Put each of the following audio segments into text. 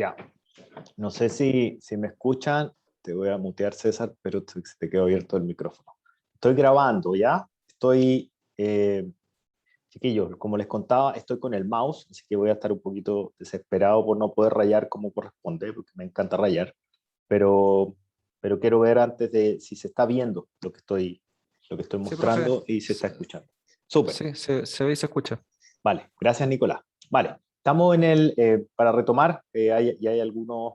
Ya, no sé si me escuchan, te voy a mutear César, pero te quedó abierto el micrófono. Estoy grabando, ¿ya? Chiquillos, como les contaba, estoy con el mouse, así que voy a estar un poquito desesperado por no poder rayar como corresponde, porque me encanta rayar, pero, pero quiero ver antes de si se está viendo lo que estoy Sí, profe. mostrando y se está escuchando. Súper. Sí, se ve y se escucha. Vale, gracias Nicolás. Vale, estamos en para retomar, hay algunos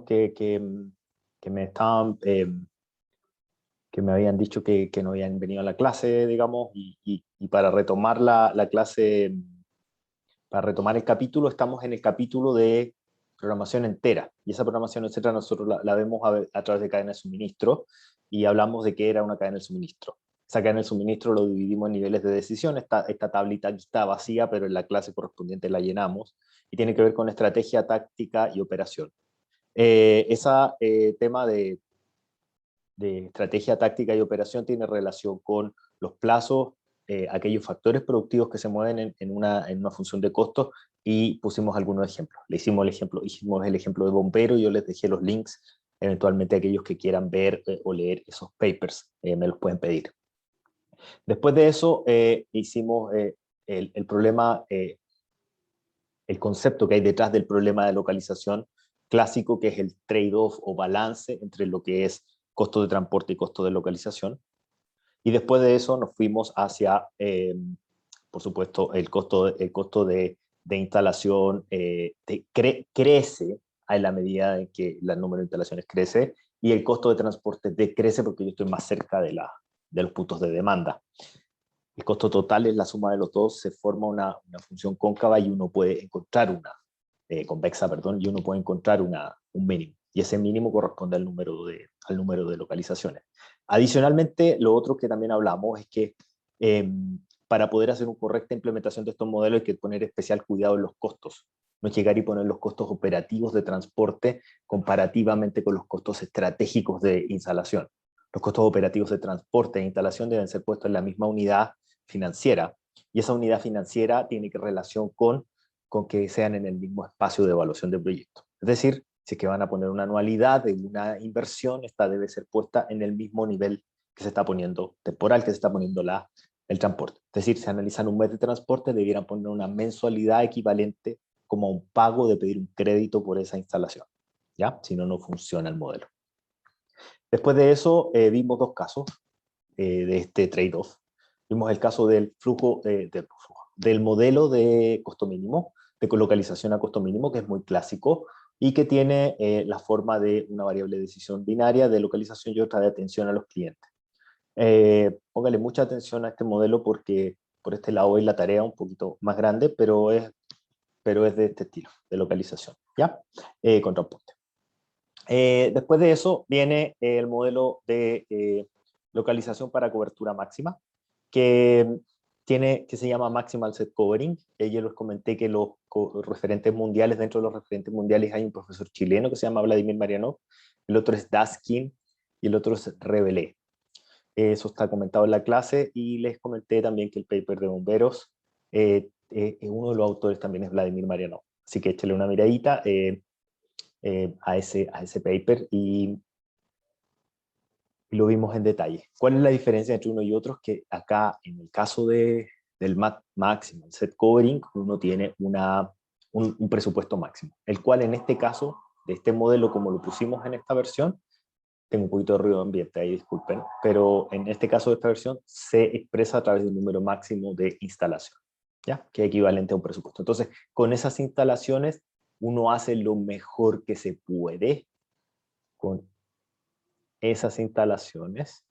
que me estaban, que me habían dicho que no habían venido a la clase, digamos, y para retomar la clase, para retomar el capítulo, estamos en el capítulo de programación entera, y esa programación entera nosotros la vemos a través de cadena de suministro, y hablamos de qué era una cadena de suministro. Esa cadena de suministro lo dividimos en niveles de decisión. Esta tablita aquí está vacía, pero en la clase correspondiente la llenamos, y tiene que ver con estrategia, táctica y operación. Ese tema de estrategia, táctica y operación tiene relación con los plazos, aquellos factores productivos que se mueven en una función de costos, y pusimos algunos ejemplos. Hicimos el ejemplo de bombero, y yo les dejé los links, eventualmente aquellos que quieran ver o leer esos papers, me los pueden pedir. Después de eso, hicimos el problema, el concepto que hay detrás del problema de localización clásico, que es el trade-off o balance entre lo que es costo de transporte y costo de localización. Y después de eso nos fuimos hacia, por supuesto, el costo de instalación crece a la medida en que el número de instalaciones crece, y el costo de transporte decrece porque yo estoy más cerca de los puntos de demanda. El costo total es la suma de los dos, se forma una función cóncava, y uno puede encontrar convexa, perdón, y uno puede encontrar un mínimo. Y ese mínimo corresponde al número de localizaciones. Adicionalmente, lo otro que también hablamos es que para poder hacer una correcta implementación de estos modelos hay que poner especial cuidado en los costos. No llegar y poner los costos operativos de transporte comparativamente con los costos estratégicos de instalación. Los costos operativos de transporte e instalación deben ser puestos en la misma unidad financiera, y esa unidad financiera tiene relación con que sean en el mismo espacio de evaluación de proyecto. Es decir, si es que van a poner una anualidad de una inversión, esta debe ser puesta en el mismo nivel que se está poniendo, temporal que se está poniendo el transporte. Es decir, si analizan un mes de transporte, debieran poner una mensualidad equivalente como a un pago de pedir un crédito por esa instalación. ¿Ya? Si no, no funciona el modelo. Después de eso, vimos dos casos de este trade-off. Vimos el caso del del modelo de costo mínimo, de colocalización a costo mínimo, que es muy clásico y que tiene la forma de una variable de decisión binaria de localización y otra de atención a los clientes. Póngale mucha atención a este modelo, porque por este lado es la tarea un poquito más grande, pero es de este estilo, de localización, ¿ya? Con transporte. Después de eso viene el modelo de localización para cobertura máxima, que se llama Maximal Set Covering. Yo les comenté que los referentes mundiales, dentro de los referentes mundiales hay un profesor chileno que se llama Vladimir Marianov, el otro es Daskin y el otro es Revelé. Eso está comentado en la clase, y les comenté también que el paper de bomberos, uno de los autores también es Vladimir Marianov. Así que échale una miradita a ese paper, y lo vimos en detalle. ¿Cuál es la diferencia entre uno y otro? Que acá, en el caso del máximo, el set covering, uno tiene un presupuesto máximo, el cual en este caso, de este modelo como lo pusimos en esta versión, tengo un poquito de ruido ambiente ahí, disculpen, pero en este caso de esta versión se expresa a través de un número máximo de instalación, ¿ya? Que es equivalente a un presupuesto. Entonces, con esas instalaciones, uno hace lo mejor que se puede con esas instalaciones.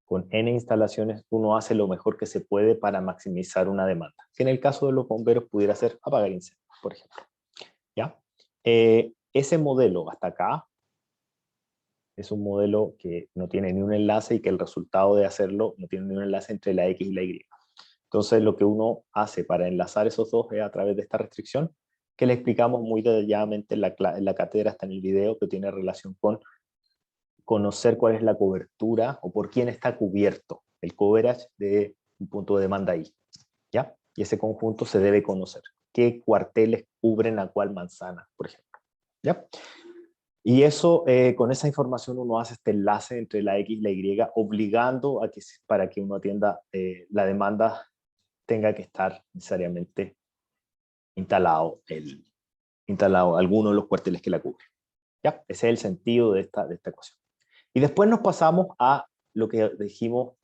Con N instalaciones, uno hace lo mejor que se puede para maximizar una demanda, que en el caso de los bomberos pudiera ser apagar incendios, por ejemplo. ¿Ya? Ese modelo hasta acá es un modelo que no tiene ni un enlace, y que el resultado de hacerlo no tiene ni un enlace entre la X y la Y. Entonces, lo que uno hace para enlazar esos dos es a través de esta restricción, que le explicamos muy detalladamente en la cátedra, hasta en el video, que tiene relación con conocer cuál es la cobertura o por quién está cubierto el coverage de un punto de demanda ahí, ¿ya? Y ese conjunto se debe conocer. qué cuarteles cubren a cuál manzana, por ejemplo. ¿Ya? Y eso, con esa información uno hace este enlace entre la X y la Y, obligando a que para que uno atienda la demanda tenga que estar necesariamente instalado alguno de los cuarteles que la cubren. ¿Ya? Ese es el sentido de esta ecuación. Y después nos pasamos a lo que dijimos,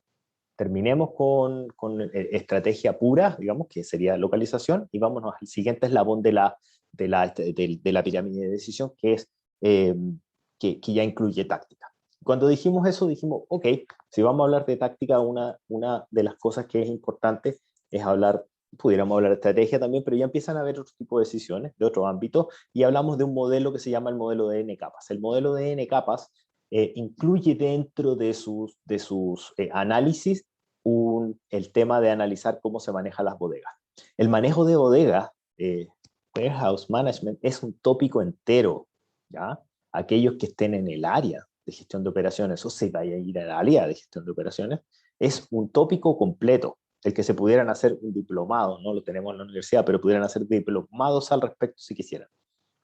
terminemos con estrategia pura, digamos, que sería localización, y vámonos al siguiente eslabón de la pirámide de decisión, que es que ya incluye táctica. Cuando dijimos eso, dijimos, ok, si vamos a hablar de táctica, una de las cosas que es importante es hablar, pudiéramos hablar de estrategia también, pero ya empiezan a haber otro tipo de decisiones, de otro ámbito, y hablamos de un modelo que se llama el modelo de N capas. El modelo de N capas incluye dentro de sus análisis el tema de analizar cómo se manejan las bodegas. El manejo de bodegas, warehouse management, es un tópico entero, ¿ya? Aquellos que estén en el área de gestión de operaciones o se vaya a ir al área de gestión de operaciones, es un tópico completo. El que se pudieran hacer un diplomado, no lo tenemos en la universidad, pero pudieran hacer diplomados al respecto si quisieran,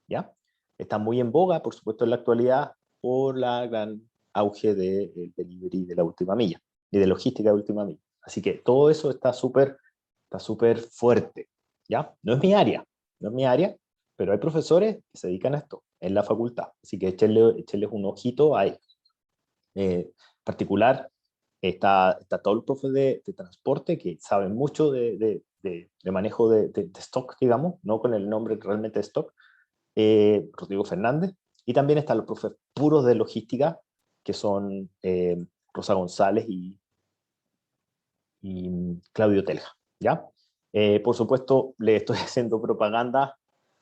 ¿ya? Está muy en boga, por supuesto, en la actualidad, por la gran auge del delivery de la última milla y de logística de última milla. Así que todo eso está súper fuerte, ¿ya? No es mi área, no es mi área, pero hay profesores que se dedican a esto en la facultad, así que échenles un ojito ahí. Particular, está todos los profes de transporte que saben mucho de manejo de stock, digamos, no con el nombre realmente de stock, Rodrigo Fernández, y también están los profes puros de logística, que son Rosa González y Claudio Telja, ¿ya? Por supuesto, le estoy haciendo propaganda,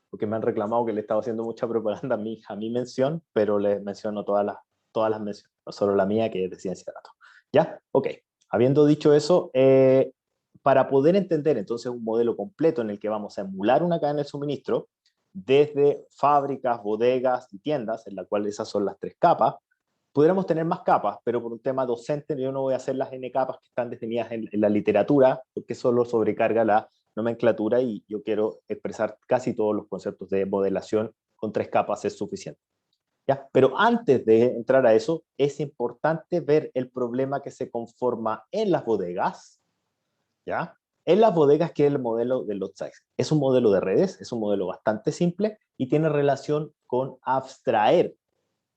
porque me han reclamado que le he estado haciendo mucha propaganda a mi mención, pero les menciono todas las menciones, no solo la mía, que es de ciencia de datos. ¿Ya? Ok. Habiendo dicho eso, para poder entender entonces un modelo completo en el que vamos a emular una cadena de suministro, desde fábricas, bodegas y tiendas, en la cual esas son las 3 capas, pudiéramos tener más capas, pero por un tema docente yo no voy a hacer las N capas que están definidas en la literatura, porque solo sobrecarga la nomenclatura y yo quiero expresar casi todos los conceptos de modelación con 3 capas es suficiente. ¿Ya? Pero antes de entrar a eso, es importante ver el problema que se conforma en las bodegas, ¿ya? En las bodegas, que es el modelo de lot size. Es un modelo de redes, es un modelo bastante simple y tiene relación con abstraer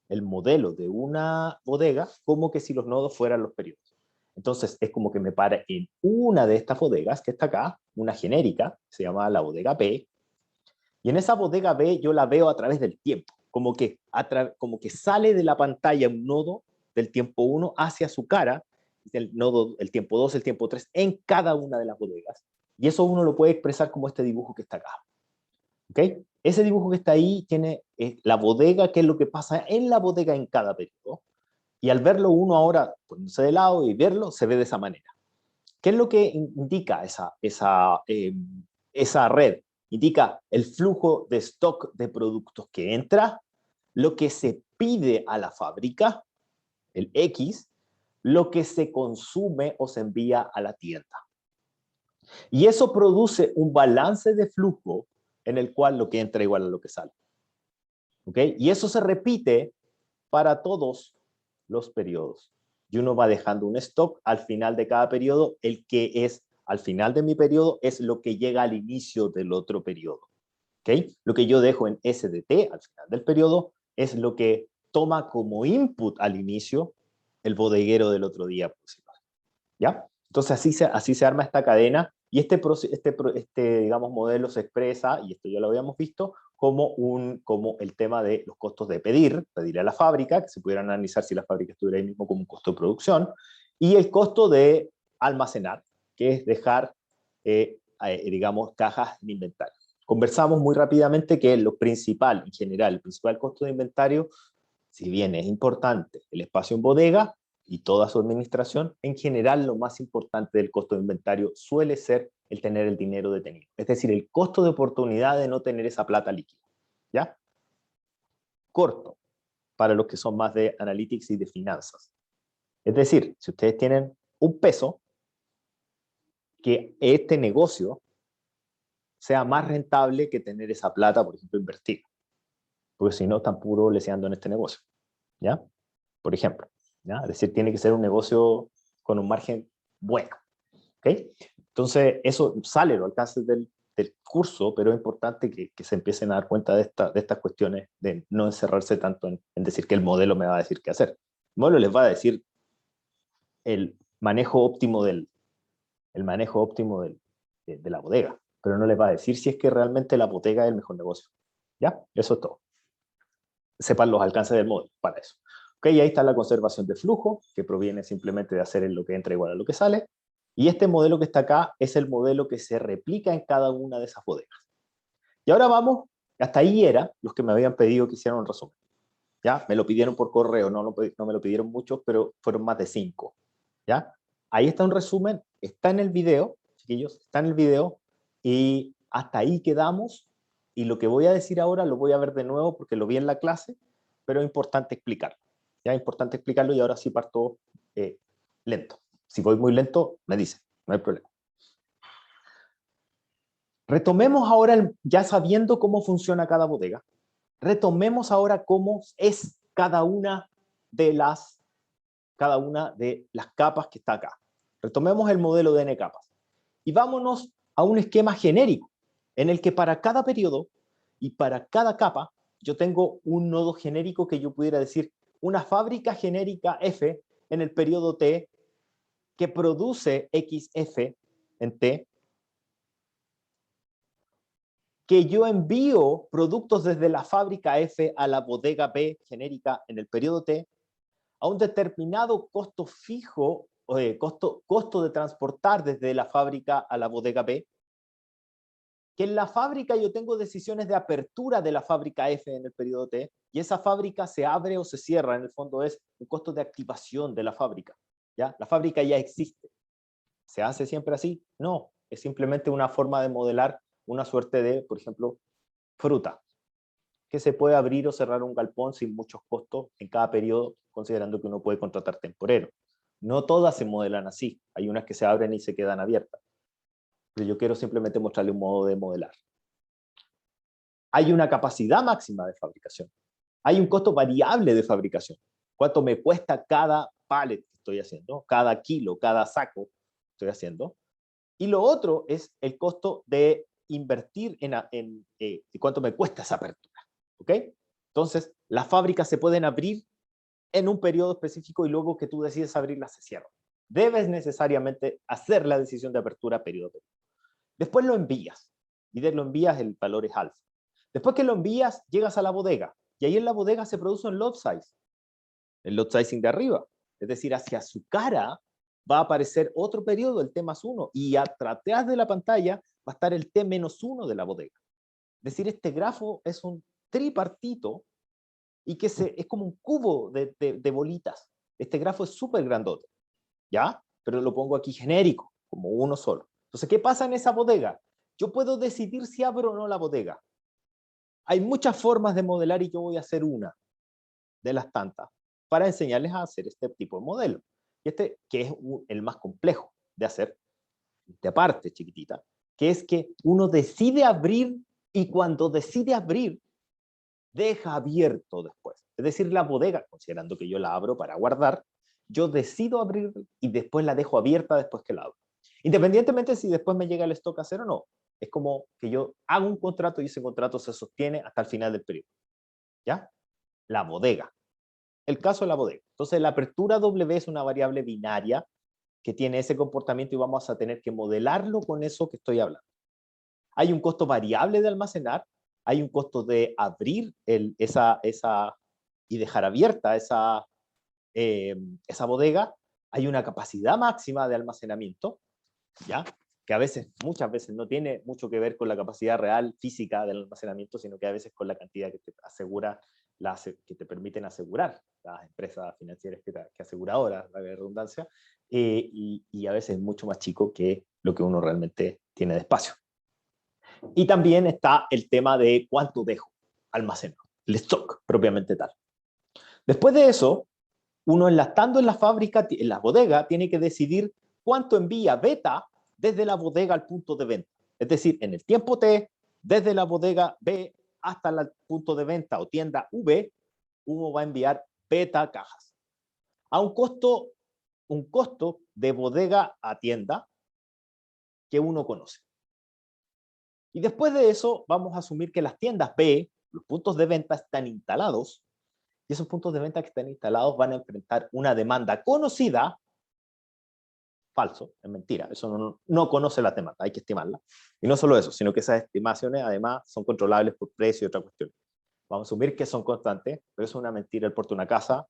el modelo de una bodega como que si los nodos fueran los periodos. Entonces es como que me para en una de estas bodegas que está acá, una genérica, se llama la bodega B, y en esa bodega B yo la veo a través del tiempo, como que sale de la pantalla un nodo del tiempo 1 hacia su cara, el nodo, el tiempo 2, el tiempo 3, en cada una de las bodegas. Y eso uno lo puede expresar como este dibujo que está acá. ¿Okay? Ese dibujo que está ahí tiene la bodega, qué es lo que pasa en la bodega en cada periodo, y al verlo uno ahora, poniéndose de lado y verlo, se ve de esa manera. ¿Qué es lo que indica esa red? Indica el flujo de stock de productos que entra, lo que se pide a la fábrica, el X, lo que se consume o se envía a la tienda. Y eso produce un balance de flujo en el cual lo que entra igual a lo que sale. ¿Ok? Y eso se repite para todos los periodos. Y uno va dejando un stock al final de cada periodo. El que es al final de mi periodo es lo que llega al inicio del otro periodo. ¿Ok? Lo que yo dejo en SDT al final del periodo es lo que toma como input al inicio el bodeguero del otro día. ¿Ya? Entonces así se arma esta cadena y digamos, modelo se expresa, y esto ya lo habíamos visto, como el tema de los costos de pedir a la fábrica, que se pudieran analizar si la fábrica estuviera ahí mismo como un costo de producción, y el costo de almacenar, que es dejar, digamos, cajas en inventario. Conversamos muy rápidamente que lo principal, en general, el principal costo de inventario, si bien es importante el espacio en bodega y toda su administración, en general lo más importante del costo de inventario suele ser el tener el dinero detenido. Es decir, el costo de oportunidad de no tener esa plata líquida. ¿Ya? Corto, para los que son más de analytics y de finanzas. Es decir, si ustedes tienen un peso, que este negocio sea más rentable que tener esa plata, por ejemplo, invertida. Porque si no, están puro leseando en este negocio. ¿Ya? Por ejemplo. ¿Ya? Es decir, tiene que ser un negocio con un margen bueno. ¿Ok? Entonces, eso sale a los alcances del curso, pero es importante que se empiecen a dar cuenta de estas cuestiones, de no encerrarse tanto en decir que el modelo me va a decir qué hacer. El modelo les va a decir el manejo óptimo de la bodega, pero no les va a decir si es que realmente la bodega es el mejor negocio. ¿Ya? Eso es todo. Sepan los alcances del modelo para eso. Ok, ahí está la conservación de flujo, que proviene simplemente de hacer lo que entra igual a lo que sale. Y este modelo que está acá es el modelo que se replica en cada una de esas bodegas. Y ahora vamos, hasta ahí era los que me habían pedido que hiciera un resumen. ¿Ya? Me lo pidieron por correo, no me lo pidieron muchos, pero fueron más de 5. ¿Ya? Ahí está un resumen, está en el video, chiquillos, está en el video, y hasta ahí quedamos, y lo que voy a decir ahora lo voy a ver de nuevo porque lo vi en la clase, pero es importante explicarlo. ¿Ya? Es importante explicarlo y ahora sí parto lento. Si voy muy lento, me dicen, no hay problema. Retomemos ahora, ya sabiendo cómo funciona cada bodega, retomemos ahora cómo es cada una de las capas que está acá. Retomemos el modelo de N capas y vámonos a un esquema genérico en el que para cada periodo y para cada capa yo tengo un nodo genérico que yo pudiera decir una fábrica genérica F en el periodo T que produce XF en T, que yo envío productos desde la fábrica F a la bodega B genérica en el periodo T a un determinado costo fijo, costo de transportar desde la fábrica a la bodega B, que en la fábrica yo tengo decisiones de apertura de la fábrica F en el periodo T, y esa fábrica se abre o se cierra, en el fondo es un costo de activación de la fábrica. ¿Ya? La fábrica ya existe. ¿Se hace siempre así? No, es simplemente una forma de modelar una suerte de, por ejemplo, fruta, que se puede abrir o cerrar un galpón sin muchos costos en cada periodo, considerando que uno puede contratar temporero. No todas se modelan así, hay unas que se abren y se quedan abiertas. Pero yo quiero simplemente mostrarle un modo de modelar. Hay una capacidad máxima de fabricación. Hay un costo variable de fabricación. ¿Cuánto me cuesta cada pallet que estoy haciendo? Cada kilo, cada saco que estoy haciendo. Y lo otro es el costo de invertir en cuánto me cuesta esa apertura. ¿Ok? Entonces, las fábricas se pueden abrir en un periodo específico y luego que tú decides abrirlas se cierran. Debes necesariamente hacer la decisión de apertura periodo. Después lo envías y de lo envías el valor es alfa. Después que lo envías, llegas a la bodega y ahí en la bodega se produce un lot size, el lot sizing de arriba. Es decir, hacia su cara va a aparecer otro periodo, el T+1, y atrás de la pantalla va a estar el T-1 de la bodega. Es decir, este grafo es un tripartito y que es como un cubo de bolitas. Este grafo es súper grandote, ¿ya? Pero lo pongo aquí genérico, como uno solo. Entonces, ¿qué pasa en esa bodega? Yo puedo decidir si abro o no la bodega. Hay muchas formas de modelar y yo voy a hacer una de las tantas para enseñarles a hacer este tipo de modelo. Y este, que es el más complejo de hacer, de aparte, chiquitita, que es que uno decide abrir y cuando decide abrir, deja abierto después. Es decir, la bodega, considerando que yo la abro para guardar, yo decido abrir y después la dejo abierta después que la abro. Independientemente si después me llega el stock a cero o no. Es como que yo hago un contrato y ese contrato se sostiene hasta el final del periodo. ¿Ya? La bodega. El caso de la bodega. Entonces, la apertura W es una variable binaria que tiene ese comportamiento y vamos a tener que modelarlo con eso que estoy hablando. Hay un costo variable de almacenar, hay un costo de abrir y dejar abierta esa bodega, hay una capacidad máxima de almacenamiento, ¿ya? Que a veces, muchas veces, no tiene mucho que ver con la capacidad real física del almacenamiento, sino que a veces con la cantidad que te asegura, que te permiten asegurar las empresas financieras que aseguradoras, la redundancia, y a veces es mucho más chico que lo que uno realmente tiene de espacio. Y también está el tema de cuánto dejo almacenado, el stock propiamente tal. Después de eso, uno estando en la fábrica, en la bodega, tiene que decidir cuánto envía beta desde la bodega al punto de venta. Es decir, en el tiempo T, desde la bodega B hasta el punto de venta o tienda V, uno va a enviar beta cajas a un costo de bodega a tienda que uno conoce. Y después de eso, vamos a asumir que las tiendas B, los puntos de venta están instalados, y esos puntos de venta que están instalados van a enfrentar una demanda conocida. Falso, es mentira, eso no conoce la demanda, hay que estimarla. Y no solo eso, sino que esas estimaciones además son controlables por precio y otra cuestión. Vamos a asumir que son constantes, pero eso es una mentira el porte de una casa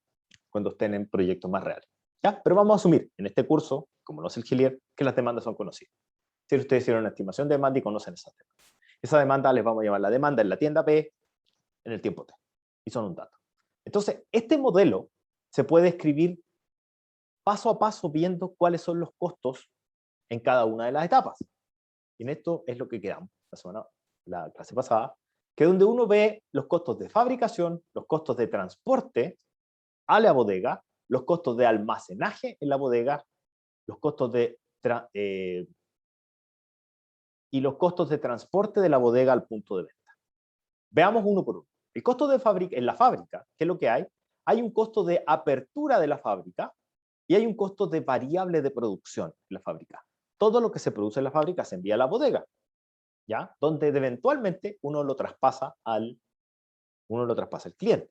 cuando estén en proyectos más reales. ¿Ya? Pero vamos a asumir en este curso, como lo hace el Gilier, que las demandas son conocidas. Si ustedes hicieron una estimación de demanda y conocen esas demandas. Esa demanda les vamos a llamar la demanda en la tienda P en el tiempo T. Y son un dato. Entonces, este modelo se puede escribir paso a paso viendo cuáles son los costos en cada una de las etapas. Y en esto es lo que quedamos la clase pasada, que donde uno ve los costos de fabricación, los costos de transporte a la bodega, los costos de almacenaje en la bodega, los costos y los costos de transporte de la bodega al punto de venta. Veamos uno por uno. El costo de en la fábrica, ¿qué es lo que hay? Hay un costo de apertura de la fábrica y hay un costo de variable de producción en la fábrica. Todo lo que se produce en la fábrica se envía a la bodega, ¿ya? Donde eventualmente uno lo traspasa al cliente.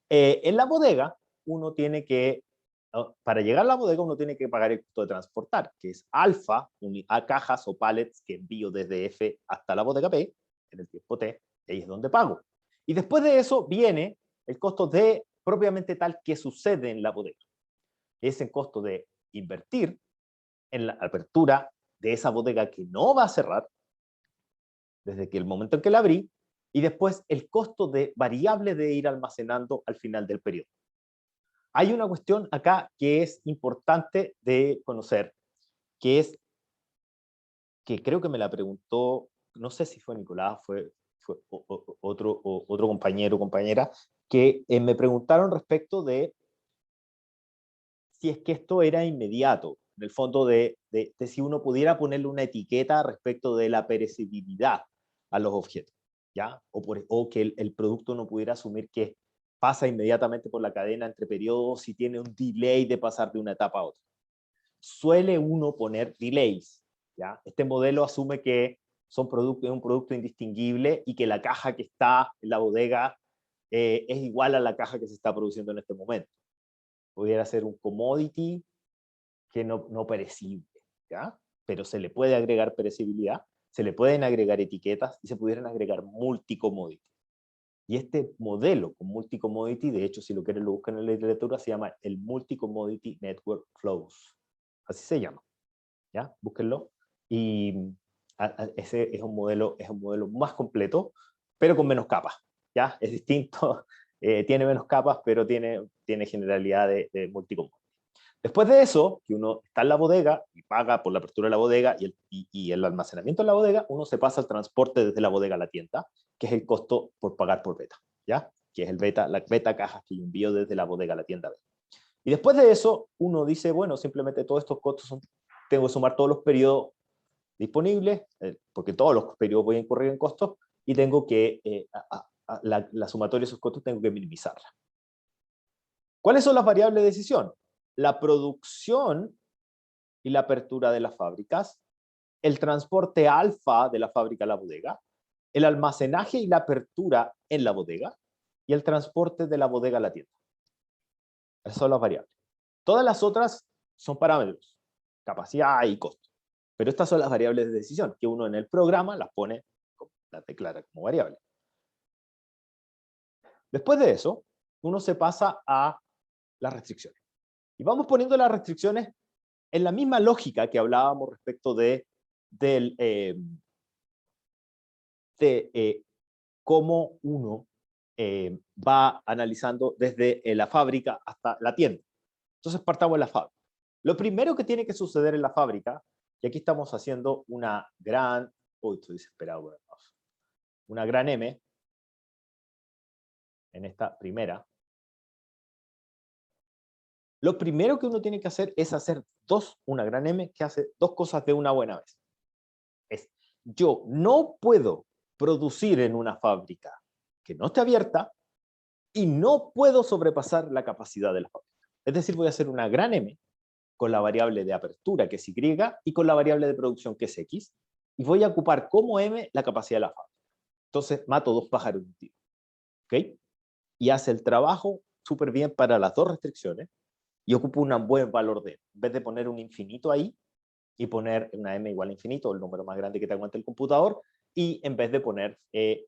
En la bodega, uno tiene que, para llegar a la bodega, uno tiene que pagar el costo de transportar, que es alfa, a cajas o pallets que envío desde F hasta la bodega P, en el tiempo T, y ahí es donde pago. Y después de eso viene el costo de propiamente tal que sucede en la bodega. Es el costo de invertir en la apertura de esa bodega que no va a cerrar, desde que el momento en que la abrí, y después el costo de variable de ir almacenando al final del periodo. Hay una cuestión acá que es importante de conocer, que es, que creo que me la preguntó, no sé si fue Nicolás, fue otro compañero o compañera, que me preguntaron respecto de si es que esto era inmediato, en el fondo de si uno pudiera ponerle una etiqueta respecto de la perecibilidad a los objetos, ¿ya? O que el producto no pudiera asumir que pasa inmediatamente por la cadena entre periodos si tiene un delay de pasar de una etapa a otra. Suele uno poner delays, ¿ya? Este modelo asume que es un producto indistinguible y que la caja que está en la bodega es igual a la caja que se está produciendo en este momento. Pudiera ser un commodity que no perecible, ¿ya? Pero se le puede agregar perecibilidad, se le pueden agregar etiquetas y se pudieran agregar multi-commodity. Y este modelo con multi-commodity, de hecho, si lo quieren lo buscan en la literatura, se llama el Multi-Commodity Network Flows. Así se llama, ¿ya? Búsquenlo. Y ese es un modelo más completo, pero con menos capas, ¿ya? Es distinto, tiene menos capas, pero tiene generalidad de multi-commodity. Después de eso, que uno está en la bodega y paga por la apertura de la bodega y el almacenamiento en la bodega, uno se pasa al transporte desde la bodega a la tienda, que es el costo por pagar por beta, ¿ya? Que es la beta cajas que yo envío desde la bodega a la tienda. Y después de eso, uno dice, bueno, simplemente todos estos costos tengo que sumar todos los periodos disponibles, porque todos los periodos voy a incurrir en costos, y tengo que, la sumatoria de esos costos tengo que minimizarla. ¿Cuáles son las variables de decisión? La producción y la apertura de las fábricas, el transporte alfa de la fábrica a la bodega, el almacenaje y la apertura en la bodega, y el transporte de la bodega a la tienda. Esas son las variables. Todas las otras son parámetros, capacidad y costo. Pero estas son las variables de decisión, que uno en el programa las declara como variable. Después de eso, uno se pasa a las restricciones. Y vamos poniendo las restricciones en la misma lógica que hablábamos respecto de cómo uno va analizando desde la fábrica hasta la tienda. Entonces partamos de la fábrica. Lo primero que tiene que suceder en la fábrica, y aquí estamos haciendo una gran, estoy desesperado, una gran M en esta primera. Lo primero que uno tiene que hacer es hacer una gran M que hace dos cosas de una buena vez. Es yo no puedo producir en una fábrica que no esté abierta y no puedo sobrepasar la capacidad de la fábrica. Es decir, voy a hacer una gran M con la variable de apertura, que es Y, y con la variable de producción, que es X, y voy a ocupar como M la capacidad de la fábrica. Entonces, mato dos pájaros de un tiro. ¿Ok? Y hace el trabajo súper bien para las dos restricciones, y ocupo un buen valor de M. En vez de poner un infinito ahí, y poner una M igual a infinito, el número más grande que te aguante el computador, y en vez de poner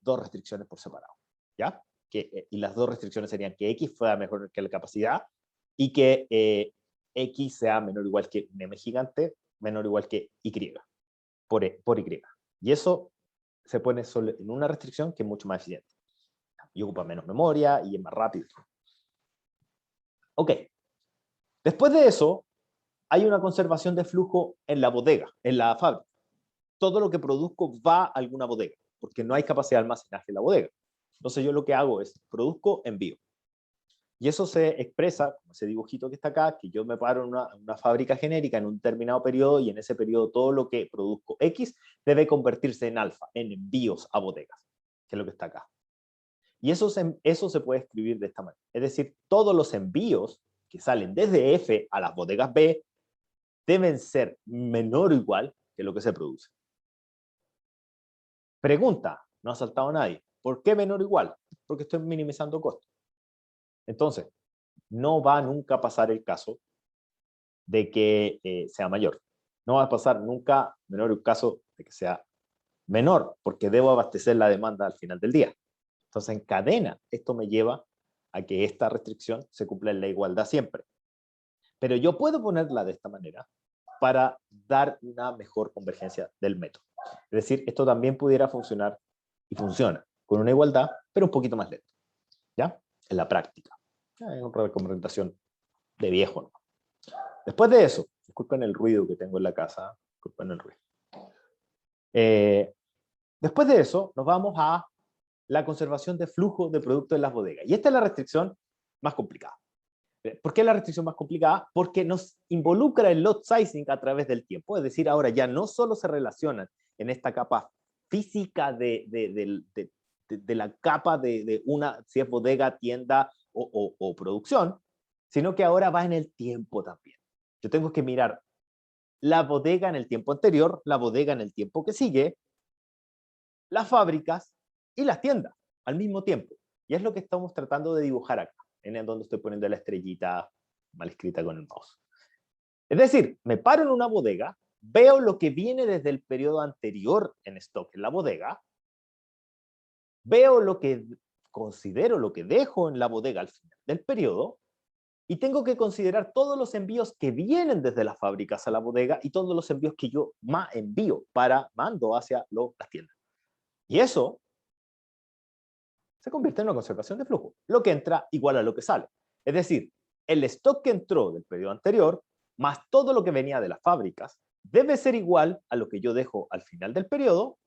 dos restricciones por separado. ¿Ya? Y las dos restricciones serían que X fuera mejor que la capacidad, y que X sea menor o igual que un M gigante, menor o igual que Y, por Y. Y eso se pone solo en una restricción que es mucho más eficiente. Y ocupa menos memoria y es más rápido. Ok. Después de eso, hay una conservación de flujo en la bodega, en la fábrica. Todo lo que produzco va a alguna bodega, porque no hay capacidad de almacenaje en la bodega. Entonces yo lo que hago es, produzco, envío. Y eso se expresa, como ese dibujito que está acá, que yo me paro en una fábrica genérica en un determinado periodo, y en ese periodo todo lo que produzco X debe convertirse en alfa, en envíos a bodegas, que es lo que está acá. Y eso se puede escribir de esta manera. Es decir, todos los envíos que salen desde F a las bodegas B deben ser menor o igual que lo que se produce. Pregunta, no ha saltado nadie. ¿Por qué menor o igual? Porque estoy minimizando costos. Entonces, no va nunca a pasar el caso de que sea mayor. No va a pasar nunca menor el caso de que sea menor, porque debo abastecer la demanda al final del día. Entonces, en cadena, esto me lleva a que esta restricción se cumpla en la igualdad siempre. Pero yo puedo ponerla de esta manera para dar una mejor convergencia del método. Es decir, esto también pudiera funcionar, y funciona, con una igualdad, pero un poquito más lento. ¿Ya? En la práctica. Es una recomendación de viejo, ¿no? Después de eso, disculpen el ruido que tengo en la casa, disculpen el ruido. Después de eso, nos vamos a la conservación de flujo de productos en las bodegas. Y esta es la restricción más complicada. ¿Por qué es la restricción más complicada? Porque nos involucra el lot sizing a través del tiempo. Es decir, ahora ya no solo se relacionan en esta capa física de la capa de una, si es bodega, tienda o producción, sino que ahora va en el tiempo también. Yo tengo que mirar la bodega en el tiempo anterior, la bodega en el tiempo que sigue, las fábricas y las tiendas al mismo tiempo. Y es lo que estamos tratando de dibujar acá, en donde estoy poniendo la estrellita mal escrita con el mouse. Es decir, me paro en una bodega, veo lo que viene desde el periodo anterior en stock en la bodega, veo lo que considero, lo que dejo en la bodega al final del periodo, y tengo que considerar todos los envíos que vienen desde las fábricas a la bodega y todos los envíos que yo envío mando hacia las tiendas. Y eso se convierte en una conservación de flujo. Lo que entra igual a lo que sale. Es decir, el stock que entró del periodo anterior, más todo lo que venía de las fábricas, debe ser igual a lo que yo dejo al final del periodo,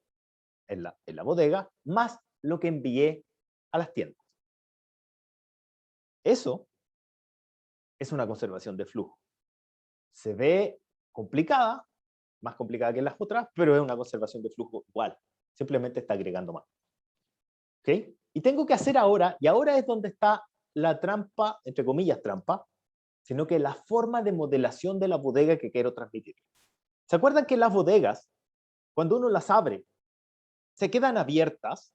en la bodega, más lo que envié a las tiendas. Eso es una conservación de flujo. Se ve complicada, más complicada que las otras, pero es una conservación de flujo igual. Simplemente está agregando más. ¿Ok? Y tengo que hacer ahora, y ahora es donde está la trampa, entre comillas trampa, sino que la forma de modelación de la bodega que quiero transmitir. ¿Se acuerdan que las bodegas, cuando uno las abre, se quedan abiertas?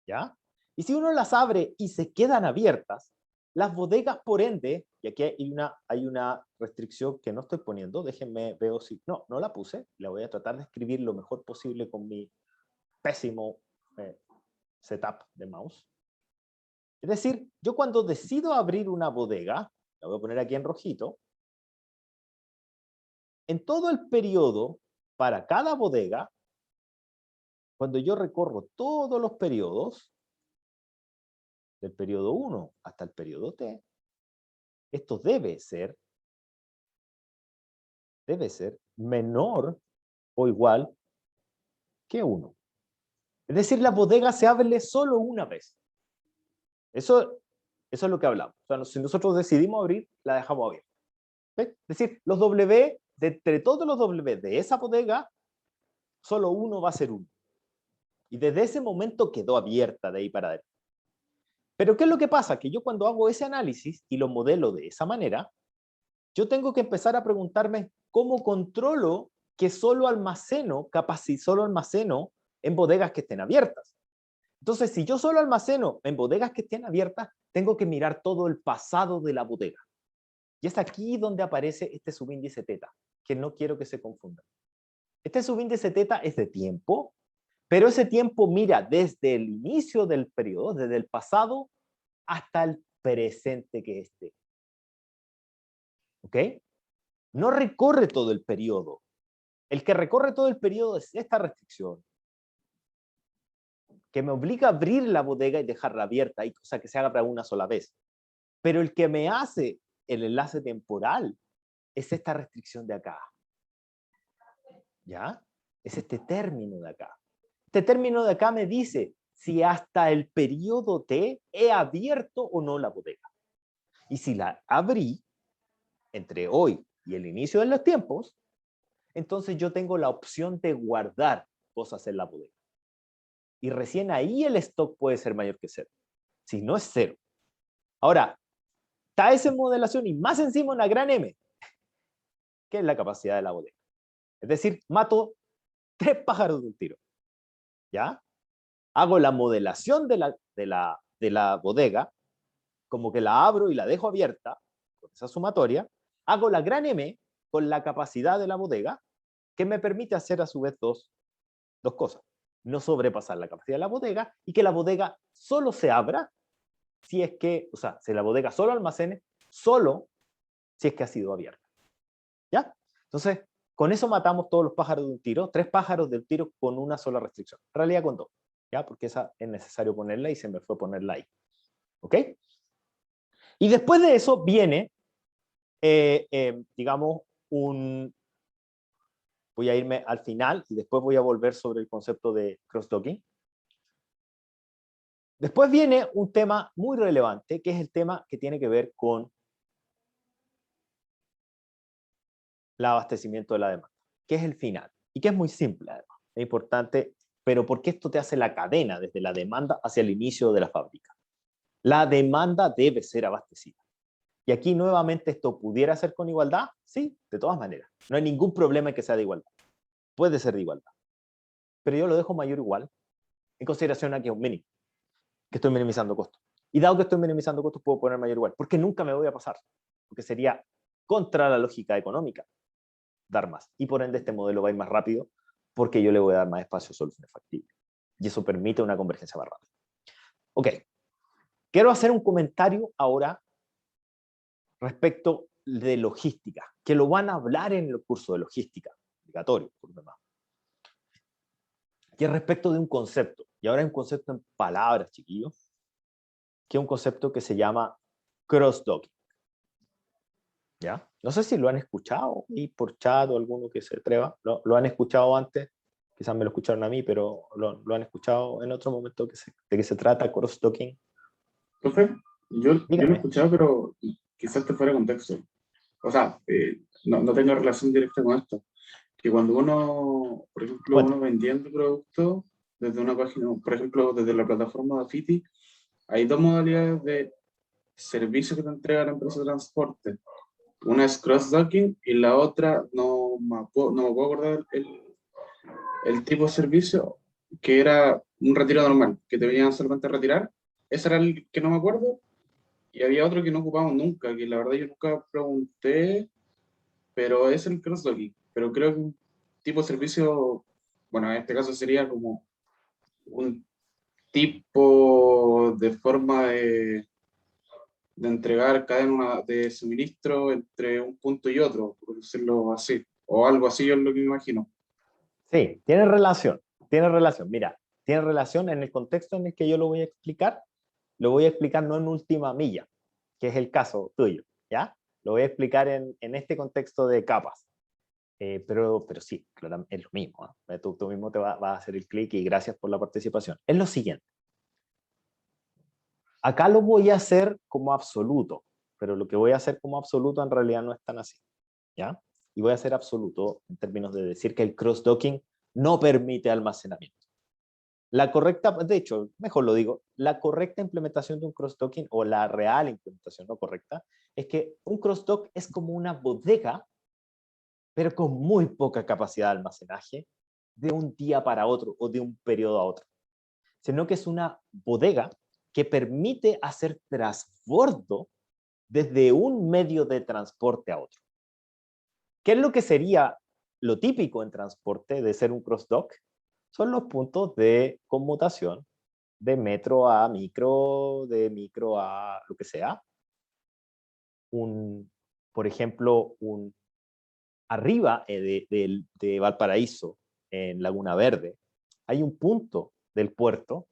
¿Ya? Y si uno las abre y se quedan abiertas, las bodegas, por ende, y aquí hay una restricción que no estoy poniendo, déjenme, veo si, no la puse, la voy a tratar de escribir lo mejor posible con mi pésimo setup de mouse. Es decir, yo cuando decido abrir una bodega, la voy a poner aquí en rojito, en todo el periodo, para cada bodega, cuando yo recorro todos los periodos, del periodo 1 hasta el periodo T, esto debe ser menor o igual que 1. Es decir, la bodega se abre solo una vez. Eso es lo que hablamos. O sea, si nosotros decidimos abrir, la dejamos abierta. ¿Ves? Es decir, los W, entre todos los W de esa bodega, solo uno va a ser 1. Y desde ese momento quedó abierta de ahí para adelante. Pero ¿qué es lo que pasa? Que yo cuando hago ese análisis y lo modelo de esa manera, yo tengo que empezar a preguntarme cómo controlo que solo almaceno en bodegas que estén abiertas. Entonces, si yo solo almaceno en bodegas que estén abiertas, tengo que mirar todo el pasado de la bodega. Y es aquí donde aparece este subíndice teta, que no quiero que se confunda. Este subíndice teta es de tiempo, pero ese tiempo mira desde el inicio del periodo, desde el pasado, hasta el presente que esté. ¿Ok? No recorre todo el periodo. El que recorre todo el periodo es esta restricción, que me obliga a abrir la bodega y dejarla abierta, o sea, que se haga para una sola vez. Pero el que me hace el enlace temporal es esta restricción de acá. ¿Ya? Es este término de acá. Este término de acá me dice si hasta el periodo T he abierto o no la bodega. Y si la abrí entre hoy y el inicio de los tiempos, entonces yo tengo la opción de guardar cosas en la bodega. Y recién ahí el stock puede ser mayor que 0. Si no es 0. Ahora, está esa modelación y más encima una gran M, que es la capacidad de la bodega. Es decir, mato 3 pájaros de un tiro. ¿Ya? Hago la modelación de la bodega, como que la abro y la dejo abierta, con esa sumatoria. Hago la gran M con la capacidad de la bodega, que me permite hacer a su vez dos cosas. No sobrepasar la capacidad de la bodega y que la bodega solo se abra si es que, o sea, si la bodega solo almacene, solo si es que ha sido abierta. ¿Ya? Entonces, con eso matamos todos los pájaros de un tiro, 3 pájaros del tiro con una sola restricción. En realidad con 2, ¿ya? Porque esa es necesario ponerla y se me fue ponerla ahí. ¿Ok? Y después de eso viene, digamos, voy a irme al final y después voy a volver sobre el concepto de cross-docking. Después viene un tema muy relevante, que es el tema que tiene que ver con el abastecimiento de la demanda, que es el final, y que es muy simple además, es importante, pero porque esto te hace la cadena desde la demanda hacia el inicio de la fábrica. La demanda debe ser abastecida. Y aquí nuevamente esto pudiera ser con igualdad, sí, de todas maneras. No hay ningún problema en que sea de igualdad. Puede ser de igualdad. Pero yo lo dejo mayor o igual en consideración a que es un mínimo, que estoy minimizando costos. Y dado que estoy minimizando costos, puedo poner mayor o igual, porque nunca me voy a pasar, porque sería contra la lógica económica dar más. Y por ende este modelo va a ir más rápido, porque yo le voy a dar más espacio a soluciones factibles. Y eso permite una convergencia más rápida. Ok. Quiero hacer un comentario ahora respecto de logística, que lo van a hablar en el curso de logística, obligatorio, por demás. Que es respecto de un concepto, y ahora es un concepto en palabras, chiquillos, que es un concepto que se llama cross-docking. ¿Ya? No sé si lo han escuchado y por chat o alguno que se atreva, lo han escuchado antes, quizás me lo escucharon a mí, pero lo han escuchado en otro momento de qué se trata cross-docking. Profe, yo lo he Dígame. escuchado, pero quizás te fuera de contexto. O sea, no tengo relación directa con esto. Que cuando uno, por ejemplo, Bueno, uno vendiendo productos desde una página, por ejemplo, desde la plataforma de Afiti, hay 2 modalidades de servicio que te entrega la empresa de transporte. Una es cross-docking y la otra, no me puedo acordar el tipo de servicio, que era un retiro normal, que te venían solamente a retirar. Ese era el que no me acuerdo. Y había otro que no ocupamos nunca, que la verdad yo nunca pregunté, pero es el cross-docking. Pero creo que un tipo de servicio, bueno, en este caso sería como un tipo de forma de entregar cadena de suministro entre un punto y otro, por decirlo así. O algo así, yo es lo que me imagino. sí, tiene relación, tiene relación. Mira, tiene relación en el contexto en el que yo lo voy a explicar. Lo voy a explicar no en última milla, que es el caso tuyo, ¿ya? Lo voy a explicar en este contexto de capas. Pero sí, claro, es lo mismo, ¿eh? Tú mismo te vas a hacer el clic y gracias por la participación. Es lo siguiente. Acá lo voy a hacer como absoluto, pero lo que voy a hacer como absoluto en realidad no es tan así, ¿ya? Y voy a hacer absoluto en términos de decir que el cross-docking no permite almacenamiento. La correcta, de hecho, mejor lo digo, la correcta implementación de un cross-docking, o la real implementación no correcta, es que un cross-dock es como una bodega, pero con muy poca capacidad de almacenaje, de un día para otro o de un periodo a otro, sino que es una bodega que permite hacer transbordo desde un medio de transporte a otro. ¿Qué es lo que sería lo típico en transporte de ser un cross-dock? Son los puntos de conmutación de metro a micro, de micro a lo que sea. Por ejemplo, arriba de Valparaíso, en Laguna Verde, hay un punto del puerto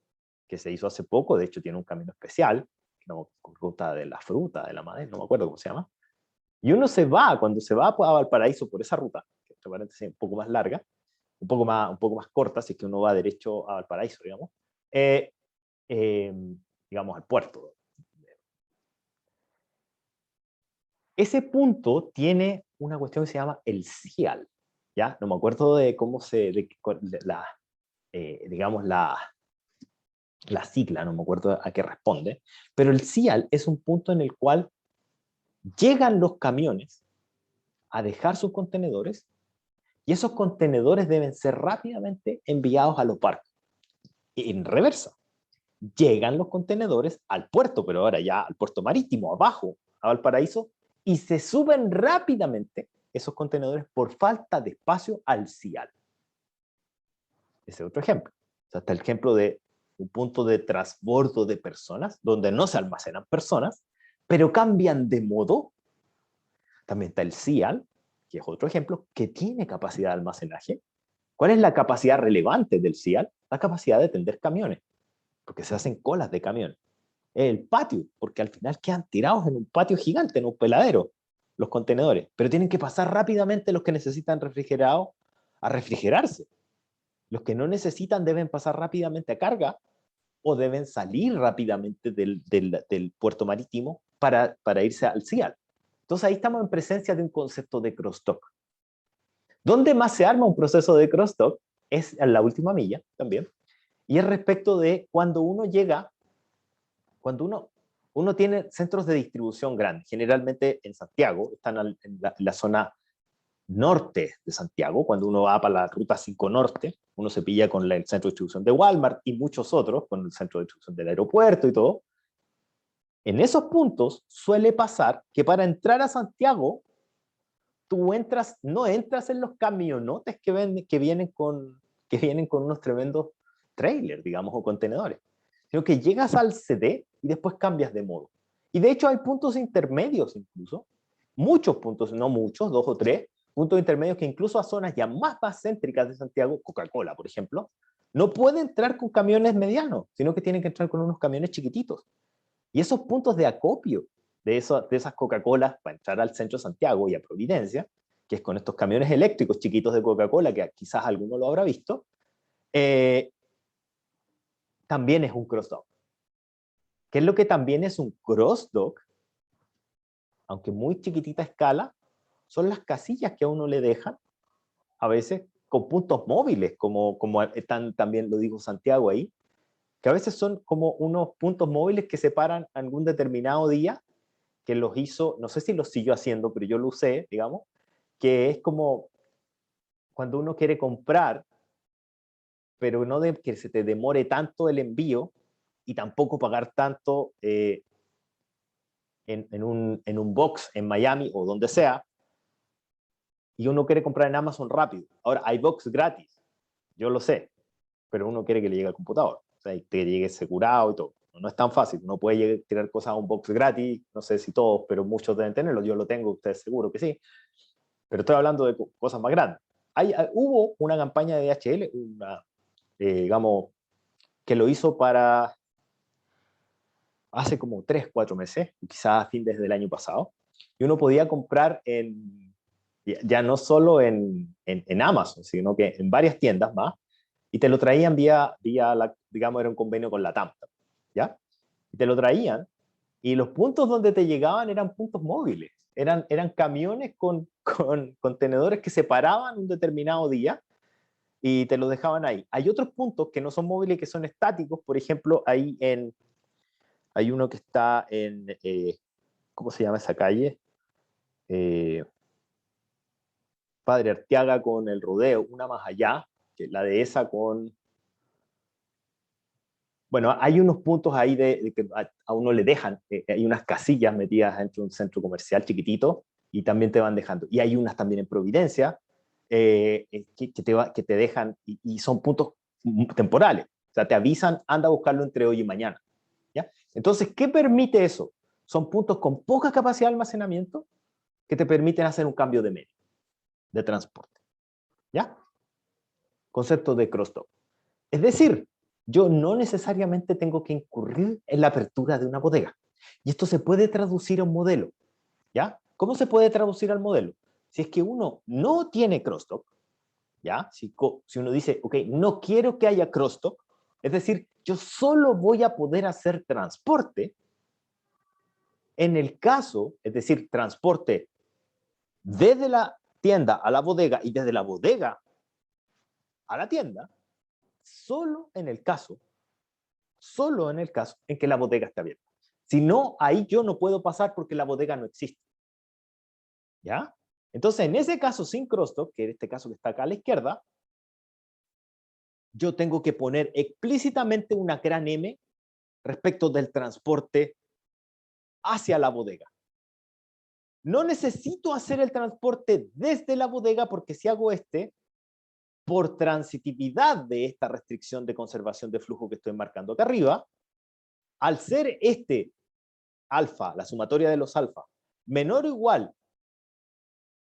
que se hizo hace poco, de hecho tiene un camino especial, no, ruta de la fruta, de la madera, no me acuerdo cómo se llama, y uno cuando se va a Valparaíso por esa ruta, que entre paréntesis un poco más larga, un poco más corta, si es que uno va derecho a Valparaíso, digamos, eh, eh, digamos al puerto. Ese punto tiene una cuestión que se llama el CIAL, ¿ya? No me acuerdo de cómo digamos, la sigla, no me acuerdo a qué responde, pero el CIAL es un punto en el cual llegan los camiones a dejar sus contenedores y esos contenedores deben ser rápidamente enviados a los barcos. En reversa, llegan los contenedores al puerto, pero ahora ya al puerto marítimo, abajo, a Valparaíso, y se suben rápidamente esos contenedores por falta de espacio al CIAL. Ese es otro ejemplo. O sea, está el ejemplo de un punto de transbordo de personas, donde no se almacenan personas, pero cambian de modo. También está el CIAL, que es otro ejemplo, que tiene capacidad de almacenaje. ¿Cuál es la capacidad relevante del CIAL? La capacidad de tender camiones, porque se hacen colas de camiones. El patio, porque al final quedan tirados en un patio gigante, en un peladero, los contenedores, pero tienen que pasar rápidamente los que necesitan refrigerado a refrigerarse. Los que no necesitan deben pasar rápidamente a carga o deben salir rápidamente del puerto marítimo para irse al CIAL. Entonces ahí estamos en presencia de un concepto de cross-dock. ¿Dónde más se arma un proceso de cross-dock? Es en la última milla también, y es respecto de cuando uno llega, cuando uno tiene centros de distribución grandes, generalmente en Santiago, están en la zona norte de Santiago. Cuando uno va para la ruta 5 norte, uno se pilla con el centro de distribución de Walmart y muchos otros, con el centro de distribución del aeropuerto y todo. En esos puntos suele pasar que para entrar a Santiago, tú no entras en los camionotes que vienen con unos tremendos trailers, digamos, o contenedores, sino que llegas al CD y después cambias de modo. Y de hecho hay puntos intermedios incluso, muchos puntos, no muchos, 2 o 3, puntos intermedios que incluso a zonas ya más céntricas de Santiago, Coca-Cola, por ejemplo, no puede entrar con camiones medianos, sino que tienen que entrar con unos camiones chiquititos. Y esos puntos de acopio de esas Coca-Colas para entrar al centro de Santiago y a Providencia, que es con estos camiones eléctricos chiquitos de Coca-Cola, que quizás alguno lo habrá visto, también es un cross-dock. ¿Qué es lo que también es un cross-dock? Aunque muy chiquitita escala, son las casillas que a uno le dejan, a veces con puntos móviles, como también lo dijo Santiago ahí, que a veces son como unos puntos móviles que separan algún determinado día, que los hizo, no sé si los siguió haciendo, pero yo lo usé, digamos, que es como cuando uno quiere comprar, pero no que se te demore tanto el envío y tampoco pagar tanto en un box en Miami o donde sea, y uno quiere comprar en Amazon rápido. Ahora, hay box gratis, yo lo sé, pero uno quiere que le llegue al computador, o sea, que llegue asegurado y todo. No es tan fácil, uno puede tirar cosas a un box gratis, no sé si todos, pero muchos deben tenerlo, yo lo tengo, ustedes seguro que sí, pero estoy hablando de cosas más grandes. Hubo una campaña de DHL, digamos, que lo hizo para hace como 3, 4 meses, quizás a fin desde el año pasado, y uno podía comprar ya no solo en Amazon, sino que en varias tiendas más, y te lo traían digamos, era un convenio con la TAM, ¿ya? Y te lo traían, y los puntos donde te llegaban eran puntos móviles, eran camiones con contenedores que se paraban un determinado día, y te lo dejaban ahí. Hay otros puntos que no son móviles, que son estáticos. Por ejemplo, hay uno que está en, ¿cómo se llama esa calle? Eh, Padre Arteaga con el Rodeo, una más allá, que la de esa con... Bueno, hay unos puntos ahí de que a uno le dejan, hay unas casillas metidas dentro de un centro comercial chiquitito, y también te van dejando. Y hay unas también en Providencia, que te dejan, y son puntos temporales. O sea, te avisan, anda a buscarlo entre hoy y mañana. ¿Ya? Entonces, ¿qué permite eso? Son puntos con poca capacidad de almacenamiento que te permiten hacer un cambio de medio, de transporte. ¿Ya? Concepto de cross-dock. Es decir, yo no necesariamente tengo que incurrir en la apertura de una bodega. Y esto se puede traducir a un modelo. ¿Ya? ¿Cómo se puede traducir al modelo? Si es que uno no tiene cross-dock, ¿ya? Si uno dice, ok, no quiero que haya cross-dock, es decir, yo solo voy a poder hacer transporte en el caso, es decir, transporte desde la tienda a la bodega y desde la bodega a la tienda, solo en el caso en que la bodega está abierta. Si no, ahí yo no puedo pasar porque la bodega no existe. ¿Ya? Entonces, en ese caso sin cross-dock, que es este caso que está acá a la izquierda, yo tengo que poner explícitamente una gran M respecto del transporte hacia la bodega. No necesito hacer el transporte desde la bodega, porque si hago por transitividad de esta restricción de conservación de flujo que estoy marcando acá arriba, al ser alfa, la sumatoria de los alfa, menor o igual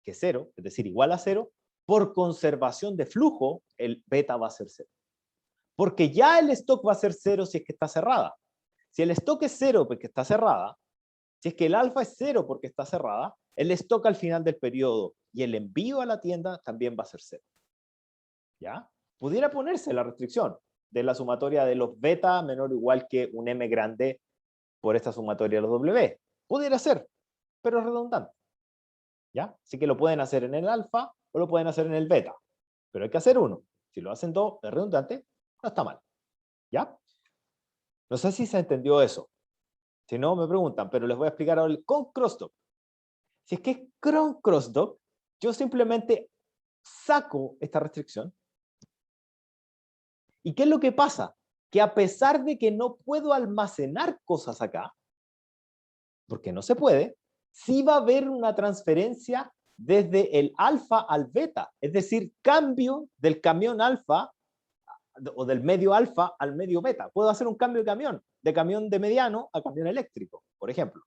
que 0, es decir, igual a 0, por conservación de flujo, el beta va a ser 0. Porque ya el stock va a ser 0 si es que está cerrada. Si el stock es 0 porque está cerrada, si es que el alfa es 0 porque está cerrada, el stock al final del periodo y el envío a la tienda también va a ser 0. ¿Ya? Pudiera ponerse la restricción de la sumatoria de los beta menor o igual que un m grande por esta sumatoria de los w. Pudiera ser, pero es redundante. ¿Ya? Así que lo pueden hacer en el alfa o lo pueden hacer en el beta. Pero hay que hacer uno. Si lo hacen dos, es redundante, no está mal. ¿Ya? No sé si se entendió eso. Si no, me preguntan, pero les voy a explicar ahora con crossdock. Si es que es con crossdock, yo simplemente saco esta restricción. ¿Y qué es lo que pasa? Que a pesar de que no puedo almacenar cosas acá, porque no se puede, sí va a haber una transferencia desde el alfa al beta, es decir, cambio del camión alfa o del medio alfa al medio beta. Puedo hacer un cambio de camión de mediano a camión eléctrico, por ejemplo.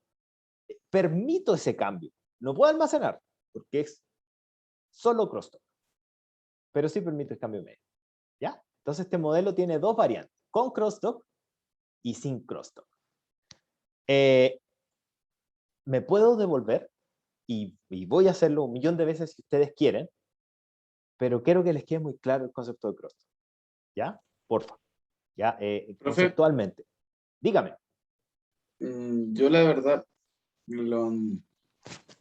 Permito ese cambio. No puedo almacenar, porque es solo crosstalk, pero sí permito el cambio medio. ¿Ya? Entonces este modelo tiene dos variantes, con crosstalk y sin crosstalk. Me puedo devolver y voy a hacerlo 1.000.000 de veces si ustedes quieren, pero quiero que les quede muy claro el concepto de crosstalk. ¿Ya? Porfa. ¿Ya? Profe, Conceptualmente. Dígame. yo la verdad no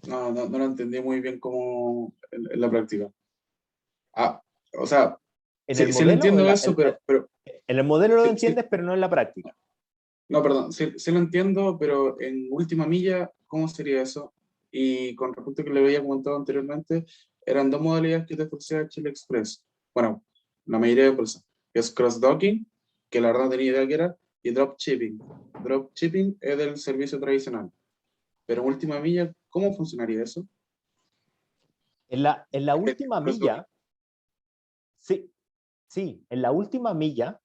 lo entendí muy bien como en la práctica. Ah, o sea, ¿En el sí, sí lo modelo? entiendo eso, pero En el modelo lo sí, sí, entiendes, pero no en la práctica. no, perdón, sí, sí lo entiendo, pero en última milla, ¿cómo sería eso? Y con respecto a que le había comentado anteriormente, eran dos modalidades que te ofrecía Chile Express. Bueno, la mayoría de empresas, que es cross-docking, que la verdad no tenía idea que era, y dropshipping. Dropshipping es del servicio tradicional. Pero en última milla, ¿cómo funcionaría eso? En la última Cross-docking. milla, sí, sí, en la última milla,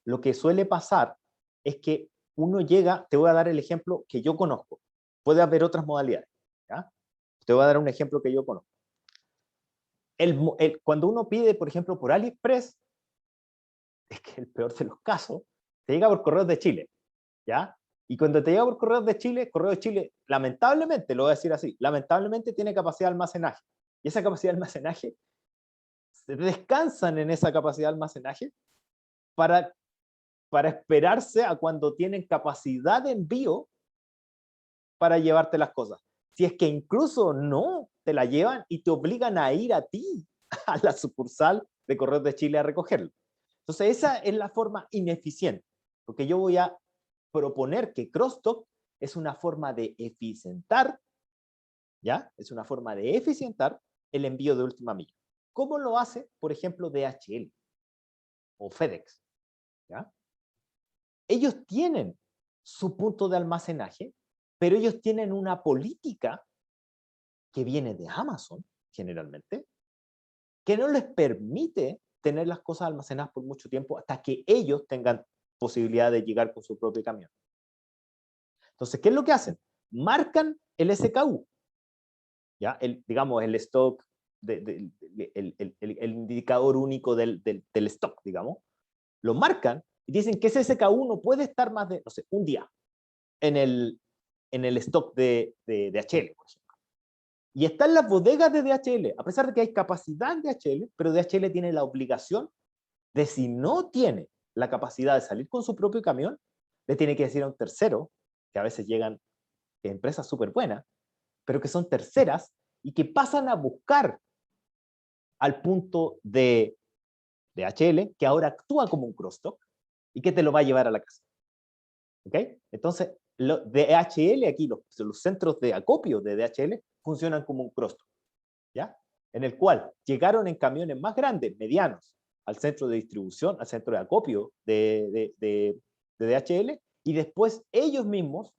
lo que suele pasar es que uno llega, te voy a dar el ejemplo que yo conozco. Puede haber otras modalidades. ¿Ya? Te voy a dar un ejemplo que yo conozco. Cuando uno pide, por ejemplo, por AliExpress, es que el peor de los casos, te llega por correos de Chile. ¿Ya? Y cuando te llega por correos de Chile, correo de Chile, lamentablemente, lo voy a decir así, lamentablemente tiene capacidad de almacenaje. Y esa capacidad de almacenaje, descansan en esa capacidad de almacenaje para, para esperarse a cuando tienen capacidad de envío para llevarte las cosas. Si es que incluso no te la llevan y te obligan a ir a ti, a la sucursal, de Correos de Chile a recogerlo. Entonces esa es la forma ineficiente, porque yo voy a proponer que crossdock es una forma de eficientar, ¿ya? Es una forma de eficientar el envío de última milla. ¿Cómo lo hace, por ejemplo, DHL o FedEx? ¿Ya? Ellos tienen su punto de almacenaje, pero ellos tienen una política que viene de Amazon, generalmente, que no les permite tener las cosas almacenadas por mucho tiempo hasta que ellos tengan posibilidad de llegar con su propio camión. Entonces, ¿qué es lo que hacen? Marcan el SKU, ¿ya? Digamos, el stock, el indicador único del stock, digamos, lo marcan y dicen que ese SKU no puede estar más de, no sé, un día en el stock de DHL, por ejemplo. Y está en las bodegas de DHL, a pesar de que hay capacidad en DHL, pero DHL tiene la obligación de, si no tiene la capacidad de salir con su propio camión, le tiene que decir a un tercero, que a veces llegan empresas súper buenas, pero que son terceras y que pasan a buscar al punto de DHL, que ahora actúa como un cross-dock y que te lo va a llevar a la casa. ¿Ok? Entonces, DHL aquí, los centros de acopio de DHL funcionan como un cross-dock, ¿ya? En el cual llegaron en camiones más grandes, medianos, al centro de distribución, al centro de acopio de DHL, y después ellos mismos,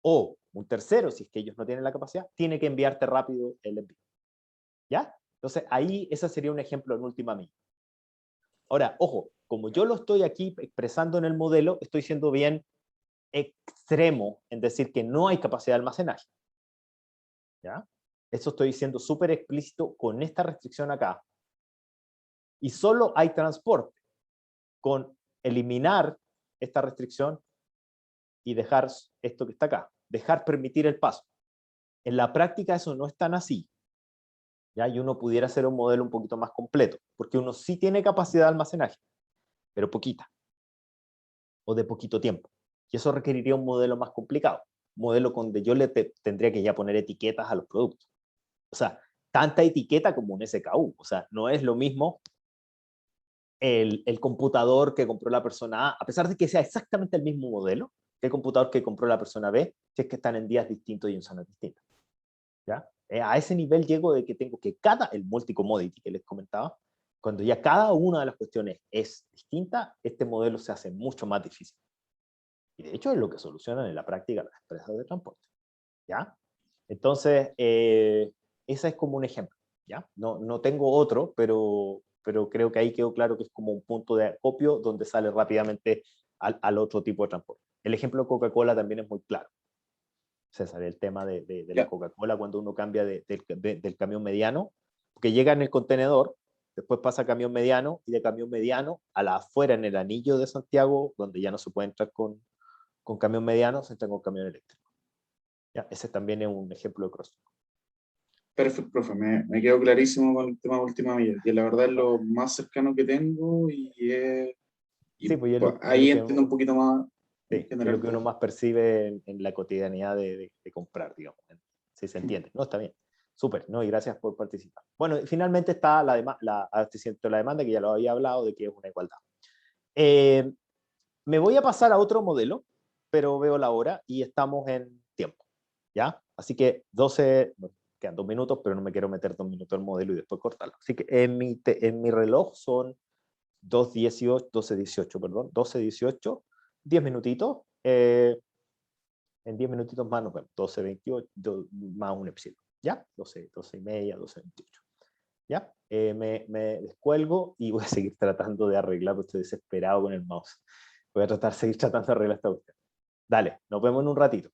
o un tercero, si es que ellos no tienen la capacidad, tiene que enviarte rápido el envío. ¿Ya? Entonces, ahí ese sería un ejemplo en última milla. Ahora, ojo, como yo lo estoy aquí expresando en el modelo, estoy siendo bien extremo en decir que no hay capacidad de almacenaje. ¿Ya? Eso estoy diciendo súper explícito con esta restricción acá. Y solo hay transporte. Con eliminar esta restricción y dejar esto que está acá, dejar permitir el paso. En la práctica eso no es tan así, ¿ya? Y uno pudiera hacer un modelo un poquito más completo, porque uno sí tiene capacidad de almacenaje, pero poquita, o de poquito tiempo. Y eso requeriría un modelo más complicado, un modelo donde yo tendría que ya poner etiquetas a los productos. O sea, tanta etiqueta como un SKU. O sea, no es lo mismo el computador que compró la persona A pesar de que sea exactamente el mismo modelo, que el computador que compró la persona B, si es que están en días distintos y en zonas distintas. ¿Ya? A ese nivel llego de que tengo que el multi-commodity que les comentaba, cuando ya cada una de las cuestiones es distinta, este modelo se hace mucho más difícil. Y de hecho es lo que solucionan en la práctica las empresas de transporte. ¿Ya? Entonces, ese es como un ejemplo. ¿Ya? No tengo otro, pero creo que ahí quedó claro que es como un punto de acopio donde sale rápidamente al otro tipo de transporte. El ejemplo de Coca-Cola también es muy claro. César, el tema de la Coca-Cola cuando uno cambia del camión mediano, porque llega en el contenedor, después pasa a camión mediano, y de camión mediano a la afuera en el anillo de Santiago, donde ya no se puede entrar con camión mediano, se entra con camión eléctrico. ¿Ya? Ese también es un ejemplo de cross. Perfecto, profe, me quedó clarísimo con el tema de última milla, que la verdad es lo más cercano que tengo y Sí, pues pues, es lo ahí que entiendo un uno, poquito más sí, en es lo general que uno todo. más percibe en la cotidianidad de comprar, digamos. Si se entiende. No, está bien. Súper, ¿no? Y gracias por participar. Bueno, finalmente está la abastecimiento de la demanda, que ya lo había hablado, de que es una igualdad. Eh, Me voy a pasar a otro modelo, pero veo la hora y estamos en tiempo, ¿ya? Así que 12, bueno, quedan 2 minutos, pero no me quiero meter 2 minutos al modelo y después cortarlo. Así que en mi reloj son 2:18, 12:18, perdón, 12:18, 10 minutitos. En 10 minutitos más nos vemos, 12:28, más un epsilon, ¿ya? 12:30, 12:28. ¿Ya? Me descuelgo y voy a seguir tratando de arreglar, porque estoy desesperado con el mouse. Voy a tratar de seguir tratando de arreglar esta cuestión. Dale, nos vemos en un ratito.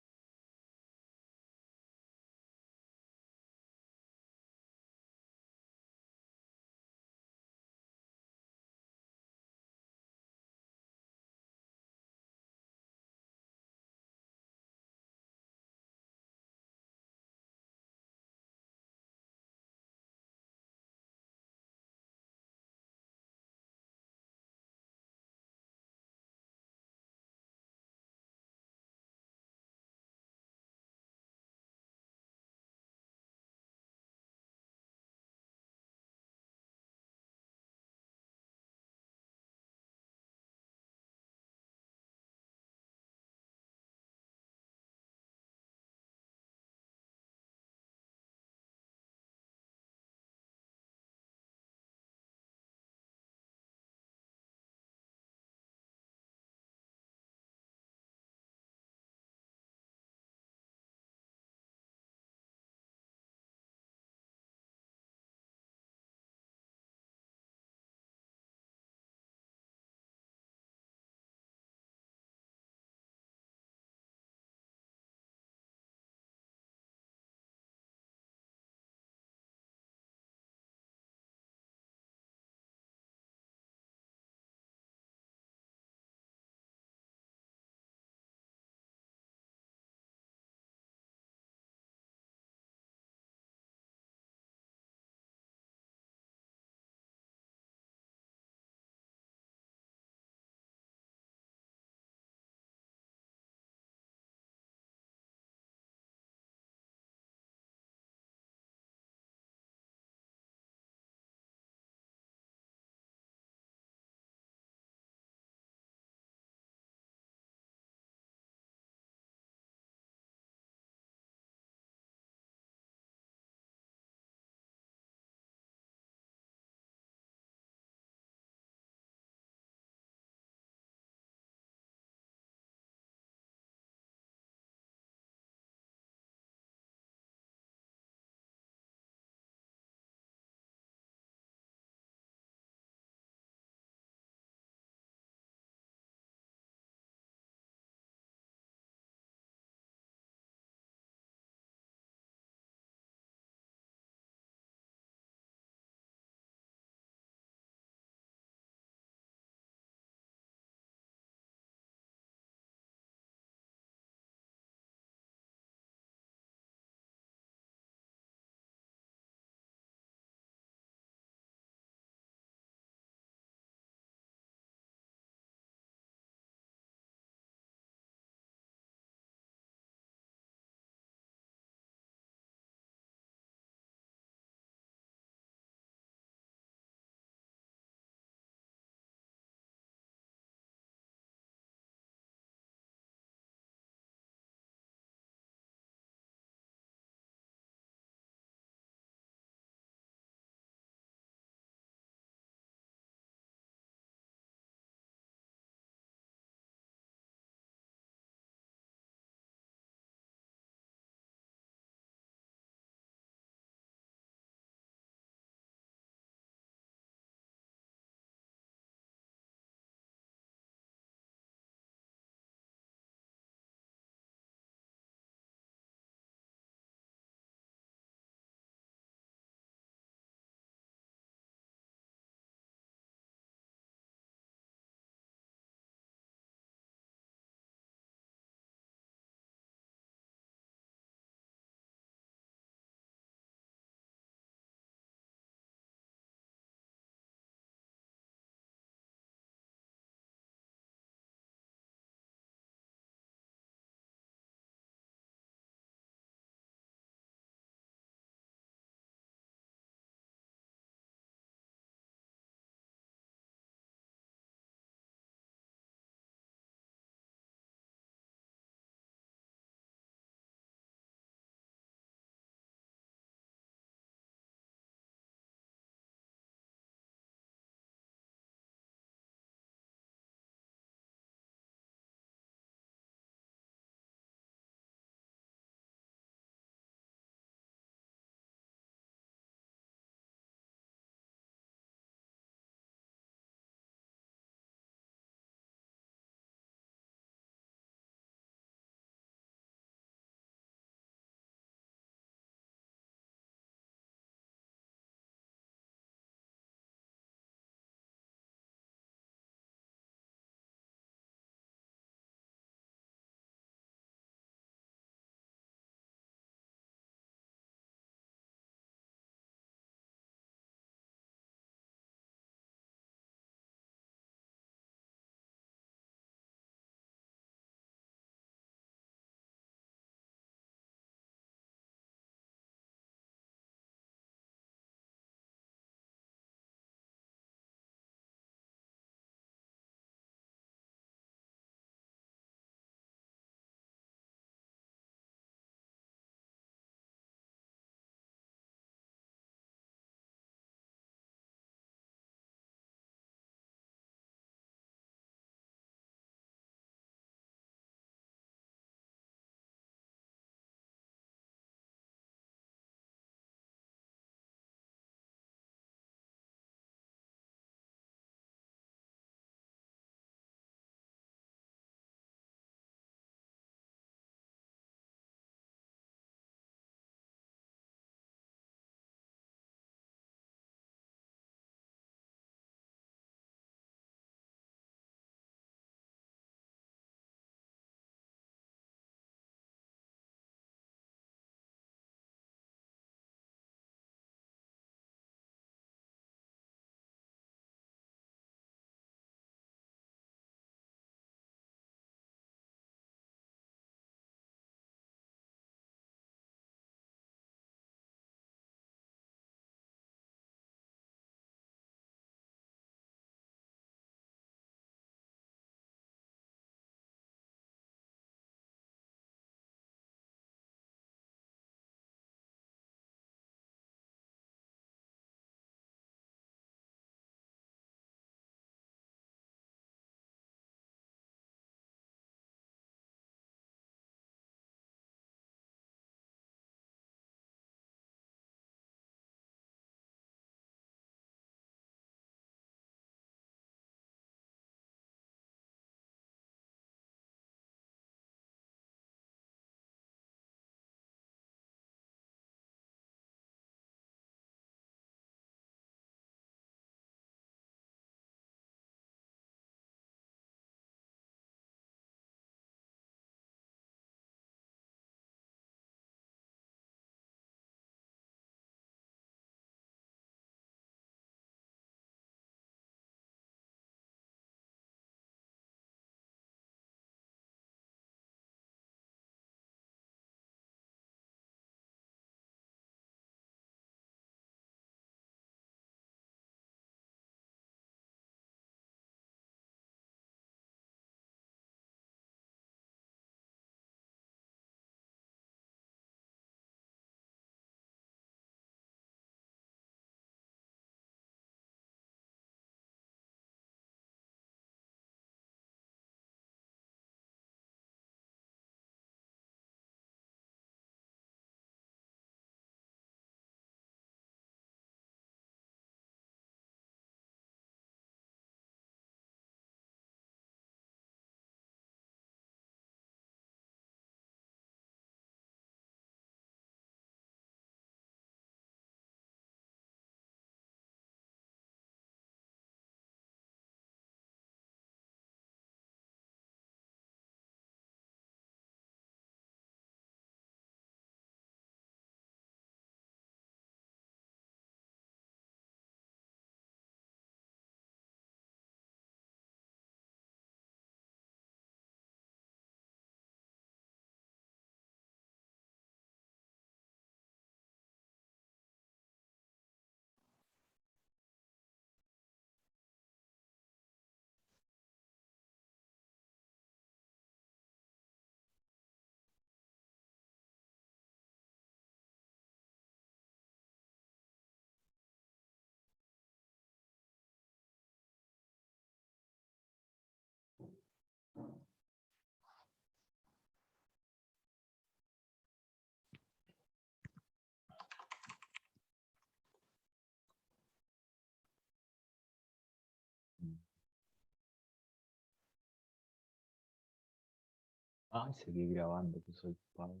Ay, seguí grabando, que soy Pablo.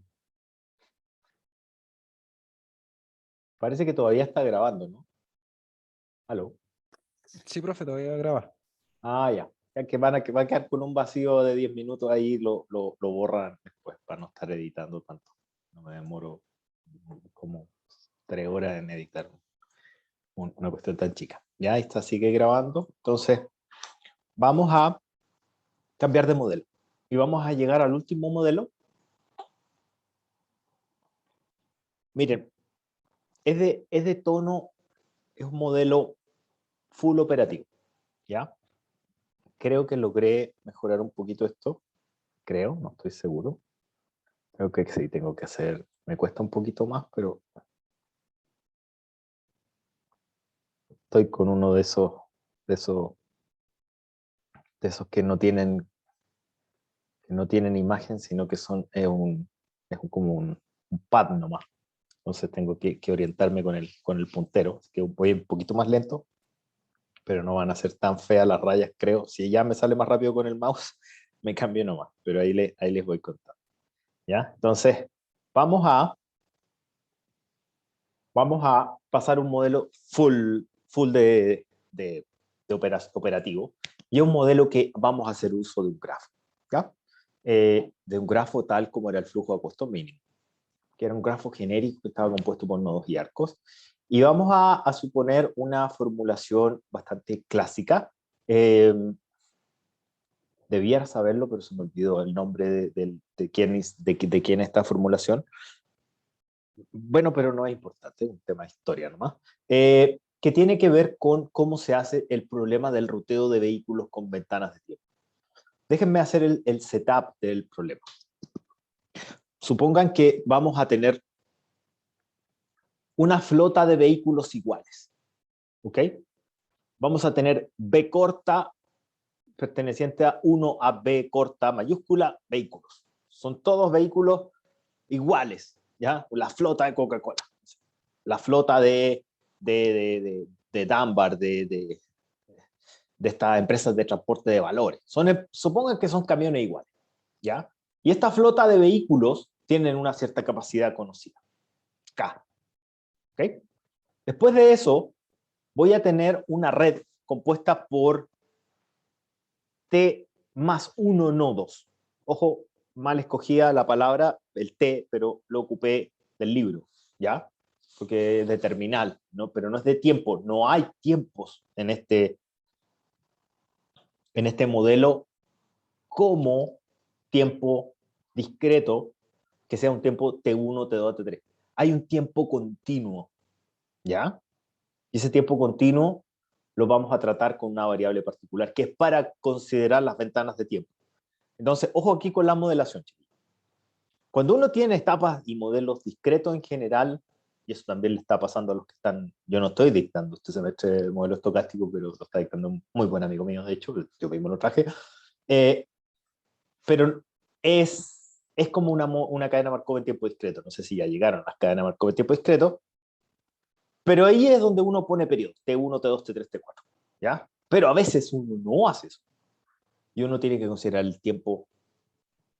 Parece que todavía está grabando, ¿no? ¿Aló? Sí, profe, todavía graba. Ah, ya. Ya que va a quedar con un vacío de 10 minutos ahí, lo borran después para no estar editando tanto. No me demoro como 3 horas en editar una cuestión tan chica. Ya, esta sigue grabando. Entonces, vamos a cambiar de modelo. Y vamos a llegar al último modelo. Miren, es de tono, es un modelo full operativo. ¿Ya? Creo que logré mejorar un poquito esto. Creo, no estoy seguro. Creo que sí, tengo que hacer, me cuesta un poquito más, pero estoy con uno de esos, de esos que no tienen imagen, sino que son, como un pad nomás. Entonces tengo que orientarme con el puntero, así que voy un poquito más lento, pero no van a ser tan feas las rayas, creo. Si ya me sale más rápido con el mouse, me cambio nomás, pero ahí les voy contando. ¿Ya? Entonces, vamos a vamos a pasar un modelo full de operativo, y un modelo que vamos a hacer uso de un grafo, ¿ya? De un grafo tal como era el flujo de costos mínimo, que era un grafo genérico que estaba compuesto por nodos y arcos, y vamos a suponer una formulación bastante clásica. Debiera saberlo, pero se me olvidó el nombre de quién es esta formulación. Bueno, pero no es importante, es un tema de historia nomás, que tiene que ver con cómo se hace el problema del ruteo de vehículos con ventanas de tiempo. Déjenme hacer el setup del problema. Supongan que vamos a tener una flota de vehículos iguales, ¿ok? Vamos a tener B corta perteneciente a 1 a B corta mayúscula vehículos. Son todos vehículos iguales, ¿ya? La flota de Coca-Cola, la flota de Dunbar, de estas empresas de transporte de valores. Supongan que son camiones iguales, ¿ya? Y esta flota de vehículos tienen una cierta capacidad conocida, K, ¿ok? Después de eso, voy a tener una red compuesta por T más 1 nodos. Ojo, mal escogida la palabra, el T, pero lo ocupé del libro, ¿ya? Porque es de terminal, ¿no? Pero no es de tiempo, no hay tiempos en este modelo como tiempo discreto, que sea un tiempo T1, T2, T3. Hay un tiempo continuo, ¿ya? Y ese tiempo continuo lo vamos a tratar con una variable particular, que es para considerar las ventanas de tiempo. Entonces, ojo aquí con la modelación, chicos. Cuando uno tiene etapas y modelos discretos en general, y eso también le está pasando a los que están, yo no estoy dictando este semestre el modelo estocástico, pero lo está dictando un muy buen amigo mío, de hecho, yo mismo lo traje, pero es como una cadena Markov en tiempo discreto. No sé si ya llegaron las cadenas Markov en tiempo discreto, pero ahí es donde uno pone periodos, T1, T2, T3, T4, ¿ya? Pero a veces uno no hace eso, y uno tiene que considerar el tiempo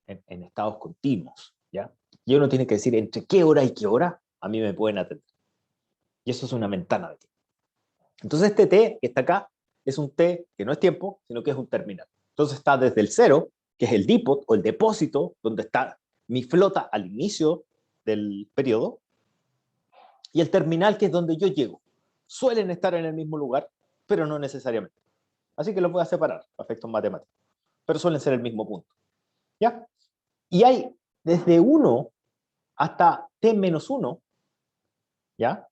en estados continuos, ¿ya? Y uno tiene que decir entre qué hora y qué hora a mí me pueden atender. Y eso es una ventana de tiempo. Entonces este T que está acá es un T que no es tiempo, sino que es un terminal. Entonces está desde el cero, que es el depot o el depósito, donde está mi flota al inicio del periodo, y el terminal, que es donde yo llego. Suelen estar en el mismo lugar, pero no necesariamente. Así que los voy a separar a efectos matemáticos, pero suelen ser el mismo punto, ¿ya? Y hay desde 1 hasta t-1, ¿ya?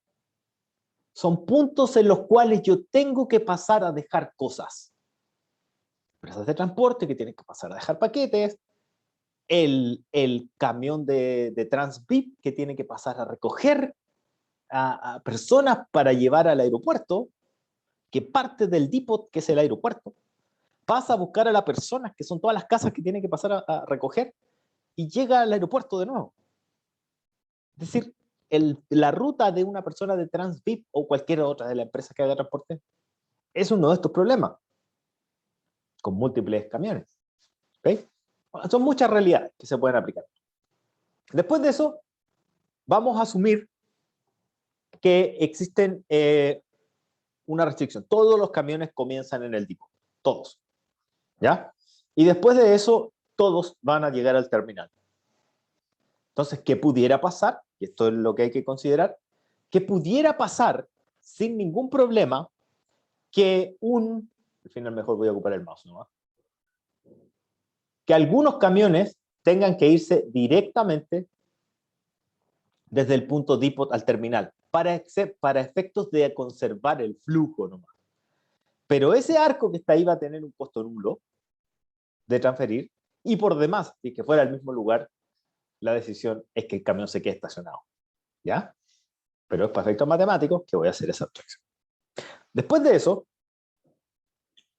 Son puntos en los cuales yo tengo que pasar a dejar cosas. Empresas de transporte que tienen que pasar a dejar paquetes, el camión de Transvip que tiene que pasar a recoger a personas para llevar al aeropuerto, que parte del depot, que es el aeropuerto, pasa a buscar a las personas, que son todas las casas que tiene que pasar a recoger, y llega al aeropuerto de nuevo. Es decir, la ruta de una persona de Transvip o cualquier otra de la empresa que haga transporte es uno de estos problemas, con múltiples camiones. ¿Okay? Son muchas realidades que se pueden aplicar. Después de eso, vamos a asumir que existen una restricción. Todos los camiones comienzan en el depot, todos, ¿ya? Y después de eso, todos van a llegar al terminal. Entonces, ¿qué pudiera pasar? Y esto es lo que hay que considerar. ¿Qué pudiera pasar sin ningún problema que al final mejor voy a ocupar el mouse, ¿no? Que algunos camiones tengan que irse directamente desde el punto depot al terminal, para efectos de conservar el flujo nomás. Pero ese arco que está ahí va a tener un costo nulo de transferir, y por demás, si que fuera el mismo lugar, la decisión es que el camión se quede estacionado, ¿ya? Pero es para efectos matemáticos que voy a hacer esa abstracción. Después de eso,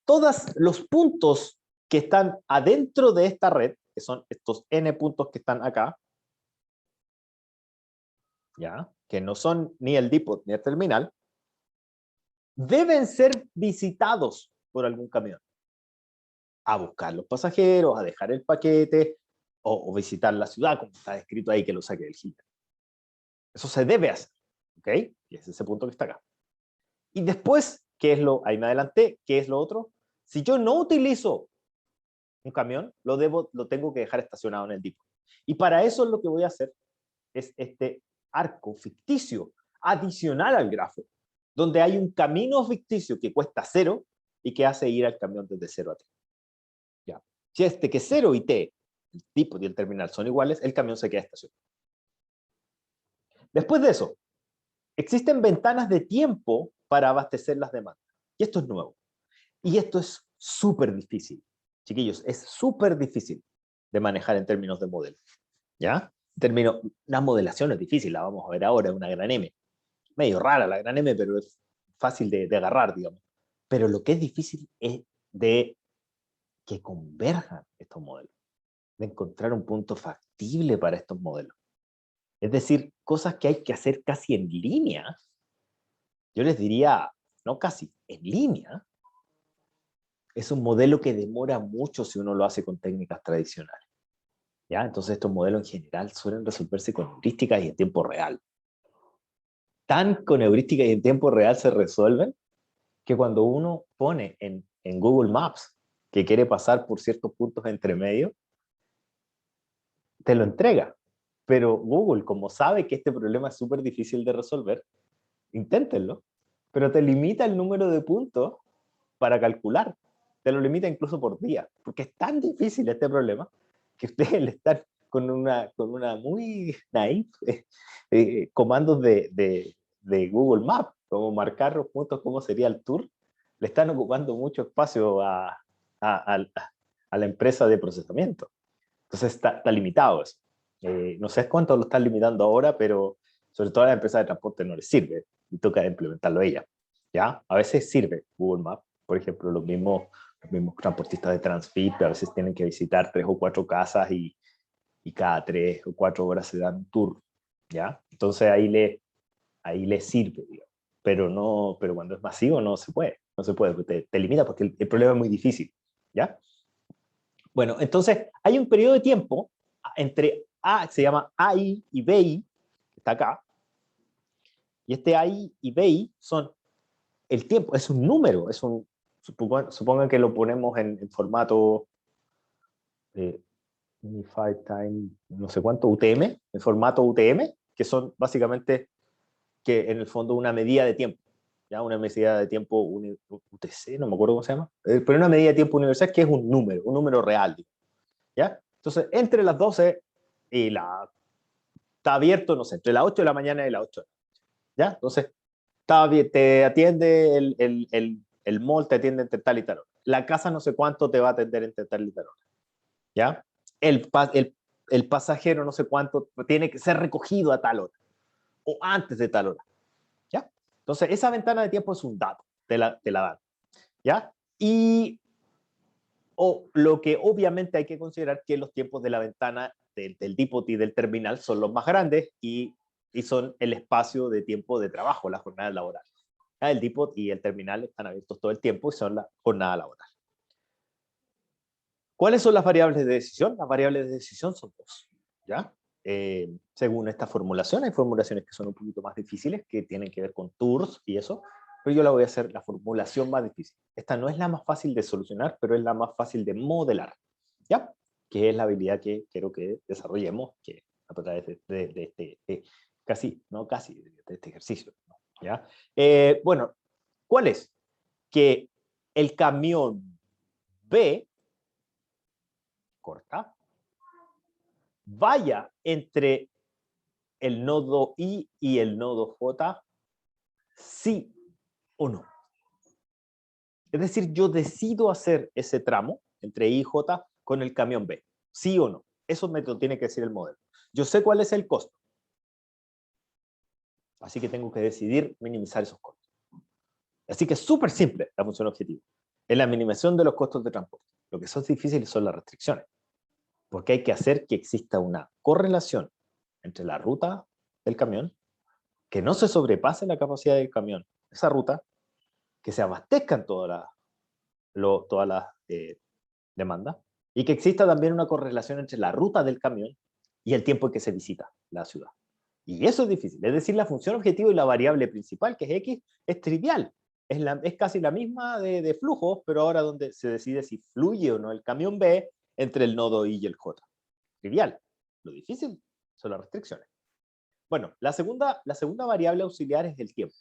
todos los puntos que están adentro de esta red, que son estos n puntos que están acá, ¿ya? Que no son ni el depot ni el terminal, deben ser visitados por algún camión. A buscar los pasajeros, a dejar el paquete, o visitar la ciudad, como está escrito ahí que lo saque del header. Eso se debe hacer, ¿ok? Y es ese punto que está acá. Y después, ahí me adelanté, ¿qué es lo otro? Si yo no utilizo un camión, lo tengo que dejar estacionado en el depot. Y para eso lo que voy a hacer es este arco ficticio adicional al grafo, donde hay un camino ficticio que cuesta 0 y que hace ir al camión desde 0 a t. Ya. Si que 0 y t, el tipo y el terminal son iguales, el camión se queda estacionado. Después de eso, existen ventanas de tiempo para abastecer las demandas. Y esto es nuevo. Y esto es súper difícil. Chiquillos, es súper difícil de manejar en términos de modelo. ¿Ya? Una modelación es difícil, la vamos a ver ahora, una gran M. Medio rara la gran M, pero es fácil de agarrar, digamos. Pero lo que es difícil es de que converjan estos modelos, de encontrar un punto factible para estos modelos. Es decir, cosas que hay que hacer casi en línea. Yo les diría, no casi, en línea. Es un modelo que demora mucho si uno lo hace con técnicas tradicionales. ¿Ya? Entonces estos modelos en general suelen resolverse con heurísticas y en tiempo real. Tan con heurísticas y en tiempo real se resuelven que cuando uno pone en Google Maps que quiere pasar por ciertos puntos entre medio, te lo entrega. Pero Google, como sabe que este problema es súper difícil de resolver, inténtenlo, pero te limita el número de puntos para calcular. Te lo limita incluso por día, porque es tan difícil este problema que ustedes le están con una muy naif comandos de Google Maps, como marcar los puntos, cómo sería el tour, le están ocupando mucho espacio a la empresa de procesamiento. Entonces está limitado eso. No sé cuánto lo están limitando ahora, pero sobre todo a la empresa de transporte no les sirve y toca implementarlo ella. ¿Ya? A veces sirve Google Maps, por ejemplo, los mismos transportistas de Transfit a veces tienen que visitar 3 o 4 casas y cada 3 o 4 horas se dan un tour, ¿ya? Entonces ahí le sirve, digamos. Pero cuando es masivo no se puede, te limita porque el problema es muy difícil, ¿ya? Bueno, entonces hay un periodo de tiempo entre se llama AI y BI, que está acá, y este AI y BI son el tiempo, es un número, supongan que lo ponemos en formato Unified Time, no sé cuánto, UTM, en formato UTM, que son básicamente que en el fondo una medida de tiempo, ¿ya? Una medida de tiempo UTC, no me acuerdo cómo se llama, pero una medida de tiempo universal que es un número real, ¿ya? Entonces, entre las 12 y está abierto, no sé, entre las 8 de la mañana y las 8 de la noche, ¿ya? Entonces, te atiende el mall, te atiende entre tal y tal hora. La casa no sé cuánto te va a atender entre tal y tal hora, ¿ya? El pasajero no sé cuánto tiene que ser recogido a tal hora, o antes de tal hora, ¿ya? Entonces, esa ventana de tiempo es un dato, te la dan, ¿ya? Y lo que obviamente hay que considerar que los tiempos de la ventana del depot y del terminal son los más grandes y son el espacio de tiempo de trabajo, la jornada laboral. El depot y el terminal están abiertos todo el tiempo y son la jornada laboral. ¿Cuáles son las variables de decisión? Las variables de decisión son dos, ¿ya? Según esta formulación, hay formulaciones que son un poquito más difíciles, que tienen que ver con tours y eso, pero yo la voy a hacer la formulación más difícil. Esta no es la más fácil de solucionar, pero es la más fácil de modelar, ¿ya? Que es la habilidad que quiero que desarrollemos, que a través de este, de este ejercicio, ¿no? ¿Ya? Bueno, ¿cuál es? Que el camión B, corta, vaya entre el nodo I y el nodo J, sí o no. Es decir, yo decido hacer ese tramo entre I y J con el camión B, sí o no. Eso me lo tiene que decir el modelo. Yo sé cuál es el costo. Así que tengo que decidir minimizar esos costos. Así que es súper simple la función objetivo. Es la minimización de los costos de transporte. Lo que son difíciles son las restricciones. Porque hay que hacer que exista una correlación entre la ruta del camión, que no se sobrepase la capacidad del camión, esa ruta, que se abastezcan todas las demandas, y que exista también una correlación entre la ruta del camión y el tiempo en que se visita la ciudad. Y eso es difícil. Es decir, la función objetivo y la variable principal, que es X, es trivial. Es casi la misma de flujos, pero ahora donde se decide si fluye o no el camión B entre el nodo I y el J. Trivial. Lo difícil son las restricciones. Bueno, la segunda variable auxiliar es el tiempo.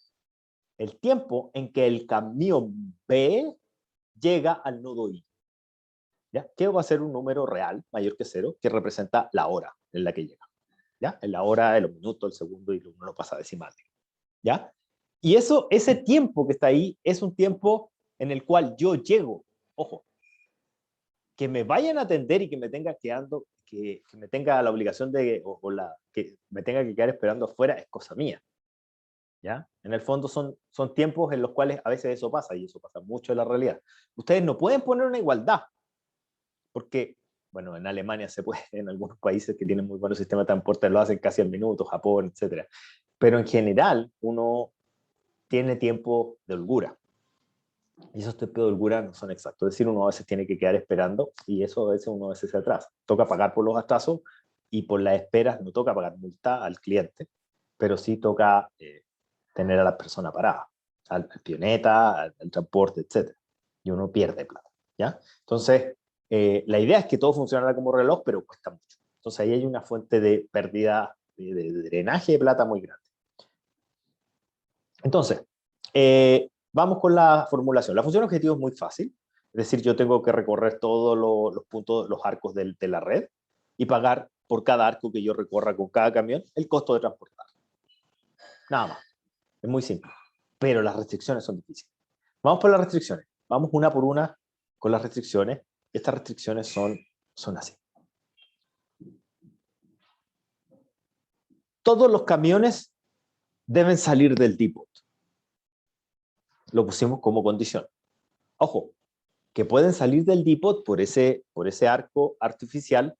El tiempo en que el camión B llega al nodo I. ¿Ya? Que va a ser un número real, mayor que 0, que representa la hora en la que llega. ¿Ya? En la hora, en los minutos, el segundo, y uno lo pasa a decimal. ¿Ya? Y ese tiempo que está ahí es un tiempo en el cual yo llego, ojo, que me vayan a atender y que me tenga quedando, que me tenga la obligación de, que me tenga que quedar esperando afuera, es cosa mía. ¿Ya? En el fondo son tiempos en los cuales a veces eso pasa, y eso pasa mucho en la realidad. Ustedes no pueden poner una igualdad, porque, bueno, en Alemania se puede, en algunos países que tienen muy buenos sistemas de transporte lo hacen casi al minuto, Japón, etc. Pero en general uno tiene tiempo de holgura. Y esos tiempos de holgura no son exactos. Es decir, uno a veces tiene que quedar esperando y eso a veces uno a veces se atrasa. Toca pagar por los atrasos y por las esperas no toca pagar multa al cliente, pero sí toca tener a la persona parada, al pioneta, al transporte, etc. Y uno pierde plata, ¿ya? Entonces, la idea es que todo funcionara como reloj, pero cuesta mucho. Entonces ahí hay una fuente de pérdida, de drenaje de plata muy grande. Entonces, vamos con la formulación. La función objetivo es muy fácil. Es decir, yo tengo que recorrer todos los puntos, los arcos de la red y pagar por cada arco que yo recorra con cada camión el costo de transportar. Nada más. Es muy simple. Pero las restricciones son difíciles. Vamos por las restricciones. Vamos una por una con las restricciones. Estas restricciones son así. Todos los camiones deben salir del depot. Lo pusimos como condición. Ojo, que pueden salir del depot por ese arco artificial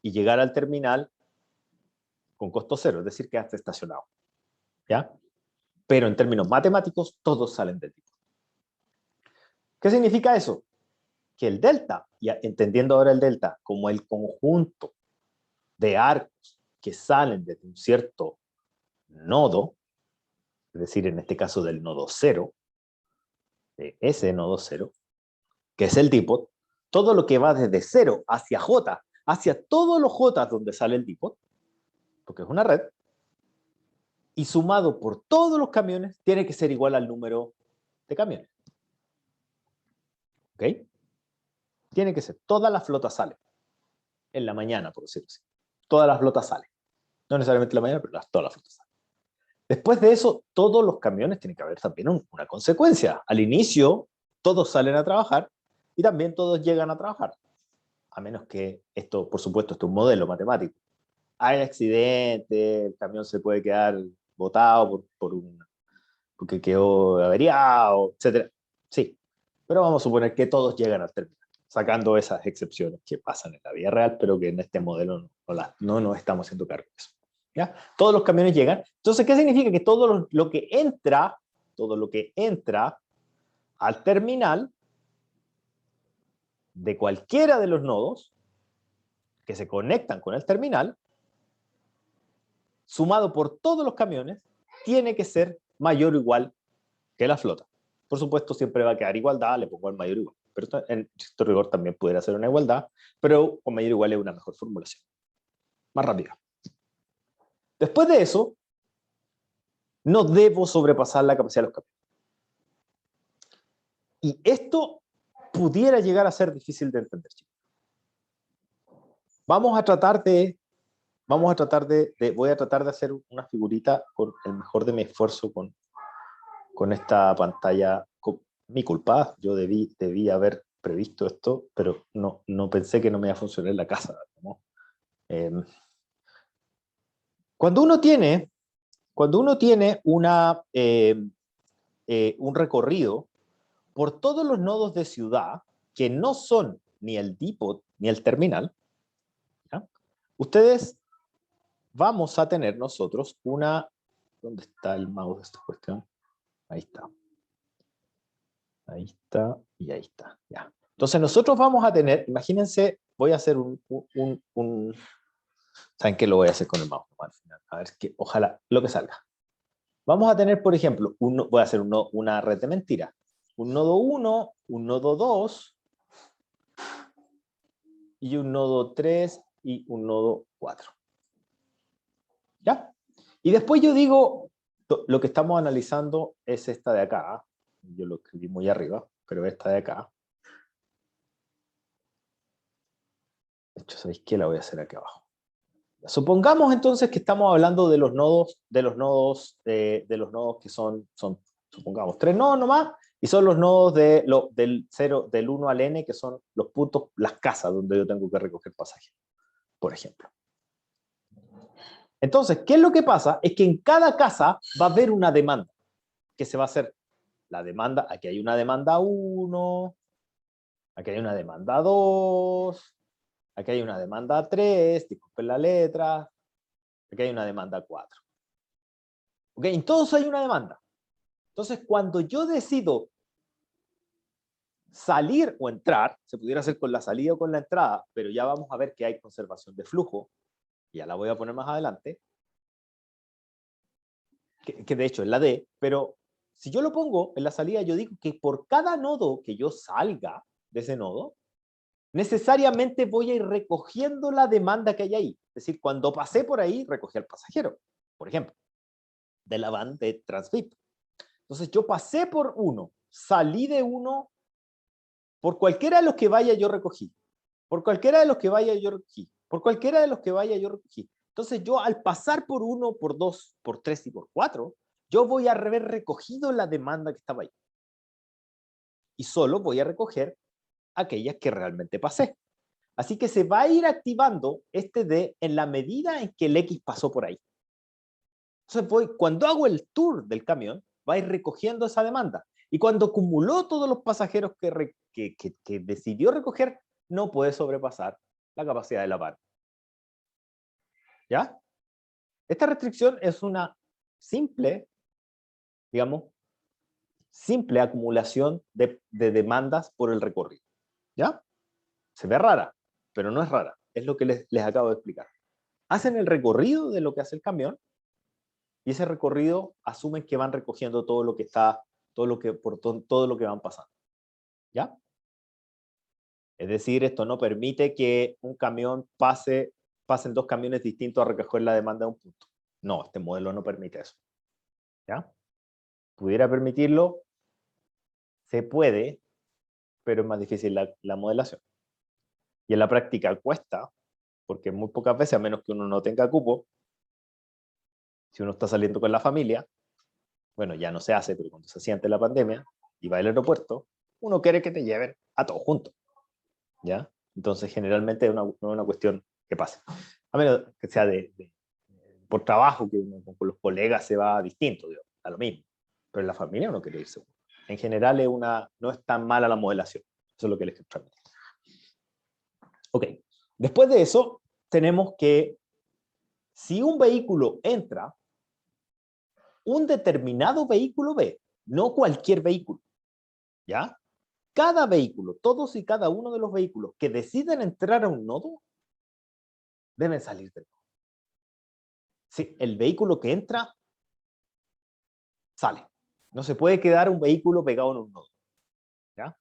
y llegar al terminal con costo cero, es decir, quedaste estacionado. ¿Ya? Pero en términos matemáticos, todos salen del depot. ¿Qué significa eso? Que el delta, y entendiendo ahora el delta como el conjunto de arcos que salen de un cierto nodo, es decir, en este caso del nodo 0, de ese nodo 0, que es el depot, todo lo que va desde 0 hacia J, hacia todos los J donde sale el depot, porque es una red, y sumado por todos los camiones, tiene que ser igual al número de camiones. ¿Ok? Tiene que ser, toda la flota sale. En la mañana, por decirlo así. Toda la flota sale. No necesariamente en la mañana, pero toda la flota sale. Después de eso, todos los camiones tienen que haber también una consecuencia. Al inicio, todos salen a trabajar y también todos llegan a trabajar. A menos que esto, por supuesto, esto es un modelo matemático. Hay accidente, el camión se puede quedar botado porque quedó averiado, etc. Sí, pero vamos a suponer que todos llegan al terminal, sacando esas excepciones que pasan en la vida real, pero que en este modelo no nos estamos haciendo cargo de eso. ¿Ya? Todos los camiones llegan. Entonces, ¿qué significa? Que todo lo que entra al terminal de cualquiera de los nodos que se conectan con el terminal, sumado por todos los camiones, tiene que ser mayor o igual que la flota. Por supuesto, siempre va a quedar igualdad, le pongo al mayor o igual. Pero en estricto rigor también pudiera ser una igualdad, pero con mayor o igual es una mejor formulación. Más rápida. Después de eso, no debo sobrepasar la capacidad de los camiones. Y esto pudiera llegar a ser difícil de entender, chicos. Voy a tratar de hacer una figurita con el mejor de mi esfuerzo con esta pantalla. Mi culpa, yo debí haber previsto esto, pero no pensé que no me iba a funcionar en la casa, ¿no? Cuando uno tiene un recorrido por todos los nodos de ciudad que no son ni el depot ni el terminal, ¿ya? Ustedes vamos a tener nosotros una... ¿Dónde está el mouse de esta cuestión? Ahí está. Ahí está y ahí está. Ya. Entonces nosotros vamos a tener, imagínense, voy a hacer ¿saben qué? Lo voy a hacer con el mouse al final. A ver, que ojalá lo que salga. Vamos a tener, por ejemplo, voy a hacer una red de mentiras. Un nodo 1, un nodo 2, y un nodo 3 y un nodo 4. ¿Ya? Y después yo digo, lo que estamos analizando es esta de acá. Yo lo escribí muy arriba, pero esta de acá. De hecho, ¿sabéis qué? La voy a hacer aquí abajo. Supongamos entonces que estamos hablando de los nodos que son, supongamos, 3 nodos nomás, y son los nodos del 1 al n, que son los puntos, las casas donde yo tengo que recoger pasajes, por ejemplo. Entonces, ¿qué es lo que pasa? Es que en cada casa va a haber una demanda, que se va a hacer la demanda, aquí hay una demanda 1, aquí hay una demanda 2, aquí hay una demanda 3, disculpen la letra, aquí hay una demanda 4. ¿Ok? En todos hay una demanda. Entonces, cuando yo decido salir o entrar, se pudiera hacer con la salida o con la entrada, pero ya vamos a ver que hay conservación de flujo, ya la voy a poner más adelante, que de hecho es la D, pero si yo lo pongo en la salida, yo digo que por cada nodo que yo salga de ese nodo, necesariamente voy a ir recogiendo la demanda que hay ahí. Es decir, cuando pasé por ahí, recogí al pasajero, por ejemplo, de la van de Transvip. Entonces yo pasé por uno, salí de uno, por cualquiera de los que vaya yo recogí, por cualquiera de los que vaya yo recogí, por cualquiera de los que vaya yo recogí. Entonces yo al pasar por 1, por 2, por 3 y por 4, yo voy a haber recogido la demanda que estaba ahí. Y solo voy a recoger aquellas que realmente pasé. Así que se va a ir activando este D en la medida en que el X pasó por ahí. Entonces cuando hago el tour del camión, va a ir recogiendo esa demanda. Y cuando acumuló todos los pasajeros que decidió recoger, no puede sobrepasar la capacidad de la van. ¿Ya? Esta restricción es una simple, digamos, simple acumulación de demandas por el recorrido. ¿Ya? Se ve rara, pero no es rara. Es lo que les acabo de explicar. Hacen el recorrido de lo que hace el camión y ese recorrido asumen que van recogiendo todo lo que está, todo lo que van pasando. ¿Ya? Es decir, esto no permite que un camión pasen 2 camiones distintos a recoger la demanda de un punto. No, este modelo no permite eso. ¿Ya? ¿Pudiera permitirlo? Se puede, pero es más difícil la modelación. Y en la práctica cuesta, porque muy pocas veces, a menos que uno no tenga cupo, si uno está saliendo con la familia, bueno, ya no se hace, pero cuando se siente la pandemia y va al aeropuerto, uno quiere que te lleven a todos juntos. ¿Ya? Entonces, generalmente no es una cuestión que pase. A menos que sea por trabajo, que uno con los colegas se va distinto, digo, a lo mismo. Pero en la familia uno quiere irse. En general no es tan mala la modelación. Eso es lo que les quiero transmitir. Ok. Después de eso, tenemos que, si un vehículo entra, un determinado vehículo B, no cualquier vehículo, ¿ya? cada vehículo, todos y cada uno de los vehículos que deciden entrar a un nodo, deben salir del nodo. Sí, el vehículo que entra, sale. No se puede quedar un vehículo pegado en un nodo. ¿Ya?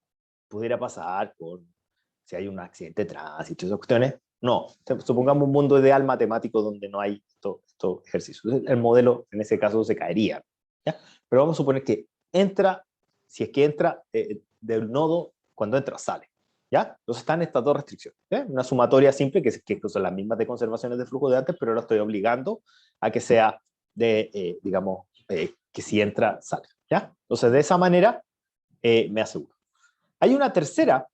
Pudiera pasar si hay un accidente de tránsito, esas cuestiones. No, supongamos un mundo ideal matemático donde no hay estos ejercicios. El modelo, en ese caso, se caería. ¿Ya? Pero vamos a suponer que entra, si es que entra del nodo, cuando entra, sale. ¿Ya? Entonces están estas dos restricciones. ¿Ya? Una sumatoria simple, que son las mismas de conservaciones de flujo de antes, pero ahora estoy obligando a que sea digamos, que si entra, sale. ¿Ya? Entonces, de esa manera, me aseguro. Hay una tercera,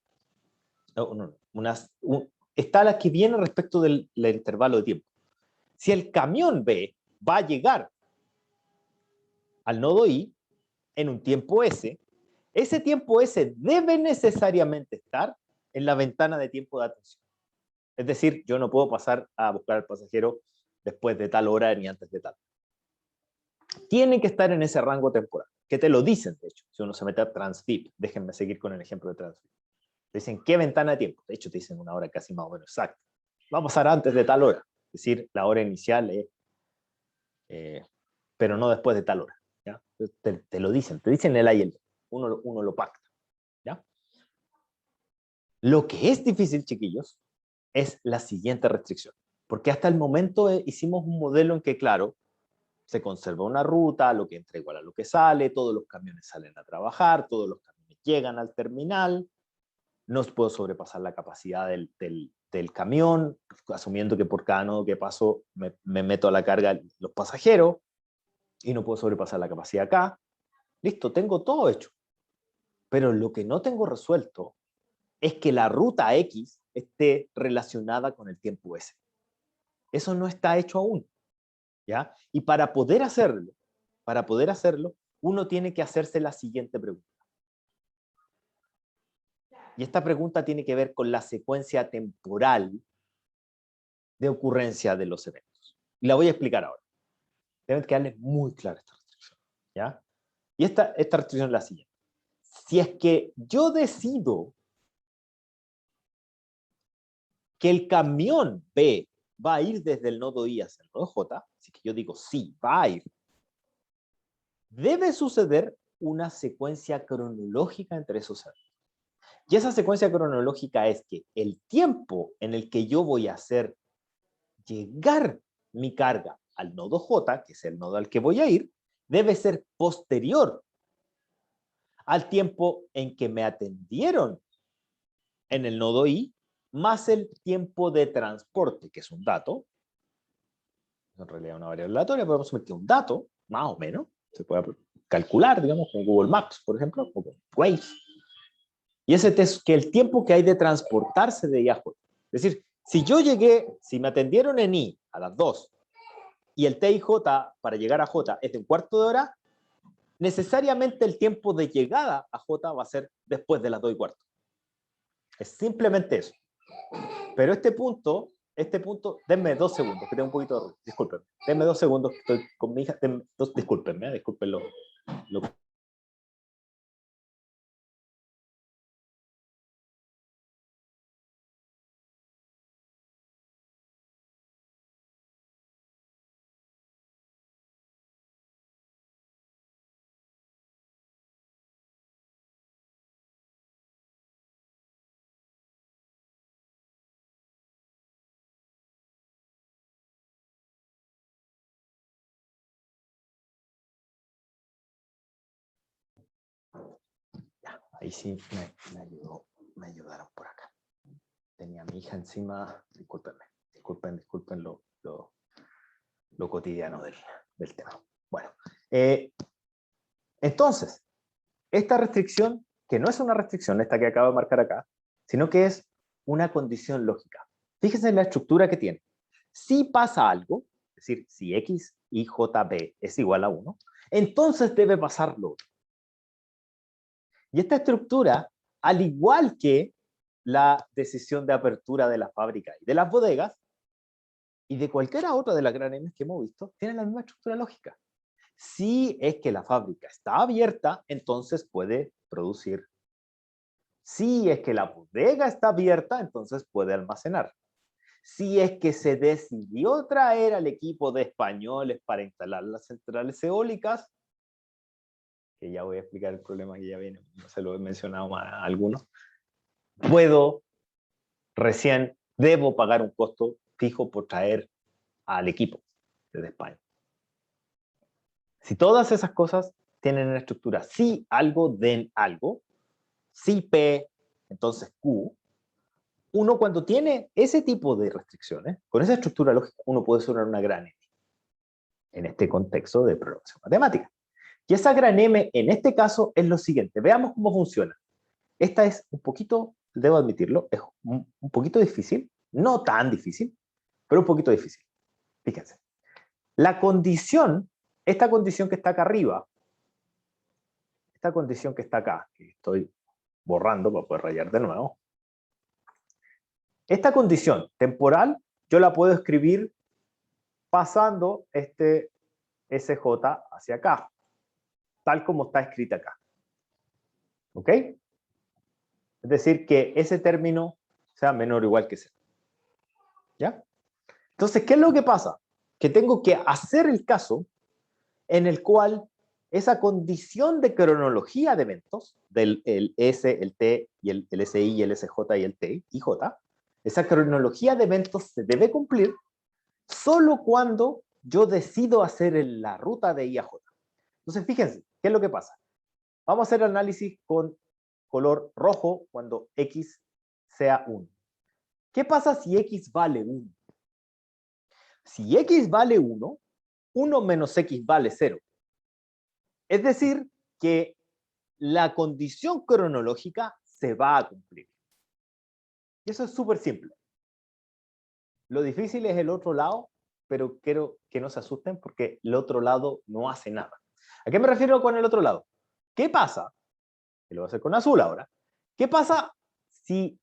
está la que viene respecto del intervalo de tiempo. Si el camión B va a llegar al nodo I en un tiempo S, ese tiempo S debe necesariamente estar en la ventana de tiempo de atención. Es decir, yo no puedo pasar a buscar al pasajero después de tal hora ni antes de tal. Tiene que estar en ese rango temporal, que te lo dicen, de hecho, si uno se mete a Transfib. Déjenme seguir con el ejemplo de Transfib. Te dicen qué ventana de tiempo. De hecho, te dicen una hora casi más o menos exacta. Va a pasar antes de tal hora. Es decir, la hora inicial es, pero no después de tal hora. ¿Ya? Te lo dicen, te dicen el A y el B. Uno lo pacta. ¿Ya? Lo que es difícil, chiquillos, es la siguiente restricción. Porque hasta el momento hicimos un modelo en que, claro, se conserva una ruta, lo que entra igual a lo que sale, todos los camiones salen a trabajar, todos los camiones llegan al terminal, no puedo sobrepasar la capacidad del camión, asumiendo que por cada nodo que paso me meto a la carga los pasajeros, y no puedo sobrepasar la capacidad acá. Listo, tengo todo hecho. Pero lo que no tengo resuelto es que la ruta X esté relacionada con el tiempo S. Eso no está hecho aún. ¿Ya? Y para poder hacerlo, uno tiene que hacerse la siguiente pregunta. Y esta pregunta tiene que ver con la secuencia temporal de ocurrencia de los eventos. Y la voy a explicar ahora. Deben quedarles muy clara esta restricción. ¿Ya? Y esta restricción es la siguiente. Si es que yo decido que el camión B va a ir desde el nodo I hacia el nodo J, así que yo digo sí, va a ir, debe suceder una secuencia cronológica entre esos eventos. Y esa secuencia cronológica es que el tiempo en el que yo voy a hacer llegar mi carga al nodo J, que es el nodo al que voy a ir, debe ser posterior al tiempo en que me atendieron en el nodo I, más el tiempo de transporte, que es un dato, en realidad una variable aleatoria, podemos asumir que un dato, más o menos, se puede calcular, digamos, con Google Maps, por ejemplo, o con Waze. Y ese es que el tiempo que hay de transportarse de I a J. Es decir, si yo llegué, si me atendieron en I a las 2 y el T y J para llegar a J es de un cuarto de hora, necesariamente el tiempo de llegada a J va a ser después de las 2 y cuarto. Es simplemente eso. Pero este punto, denme 2 segundos, que tengo un poquito de ruido, discúlpenme. Denme 2 segundos, que estoy con mi hija, discúlpenme, discúlpenlo. Ya, ahí sí me ayudaron por acá. Tenía a mi hija encima, disculpen lo cotidiano del tema. Bueno, entonces, esta restricción, que no es una restricción, esta que acabo de marcar acá, sino que es una condición lógica. Fíjense en la estructura que tiene. Si pasa algo, es decir, si X y JB es igual a 1, entonces debe pasar lo otro. Y esta estructura, al igual que la decisión de apertura de la fábrica y de las bodegas, y de cualquiera otra de las grandes M que hemos visto, tiene la misma estructura lógica. Si es que la fábrica está abierta, entonces puede producir Si es que la bodega está abierta, entonces puede almacenar. Si es que se decidió traer al equipo de españoles para instalar las centrales eólicas, que ya voy a explicar el problema que ya viene, no se lo he mencionado más a algunos, debo pagar un costo fijo por traer al equipo desde España. Si todas esas cosas tienen una estructura, si algo den algo, si P, entonces Q, uno cuando tiene ese tipo de restricciones, con esa estructura lógica, uno puede sumar una gran M en este contexto de programación matemática. Y esa gran M en este caso es lo siguiente. Veamos cómo funciona. Esta es un poquito, debo admitirlo, es un poquito difícil, no tan difícil, pero un poquito difícil. Fíjense. La condición, esta condición que está acá arriba, esta condición que está acá, que estoy borrando para poder rayar de nuevo, esta condición temporal yo la puedo escribir pasando este SJ hacia acá, tal como está escrita acá. ¿Ok? Es decir, que ese término sea menor o igual que 0. ¿Ya? Entonces, ¿qué es lo que pasa? Que tengo que hacer el caso en el cual esa condición de cronología de eventos, del el S, el T, y el SI, el SJ y el T, y J, esa cronología de eventos se debe cumplir solo cuando yo decido hacer la ruta de I a J. Entonces, fíjense, ¿qué es lo que pasa? Vamos a hacer análisis con color rojo cuando X sea 1. ¿Qué pasa si X vale 1? Si X vale 1, 1 menos X vale 0. Es decir, que la condición cronológica se va a cumplir. Y eso es súper simple. Lo difícil es el otro lado, pero quiero que no se asusten porque el otro lado no hace nada. ¿A qué me refiero con el otro lado? ¿Qué pasa? Que lo voy a hacer con azul ahora. ¿Qué pasa si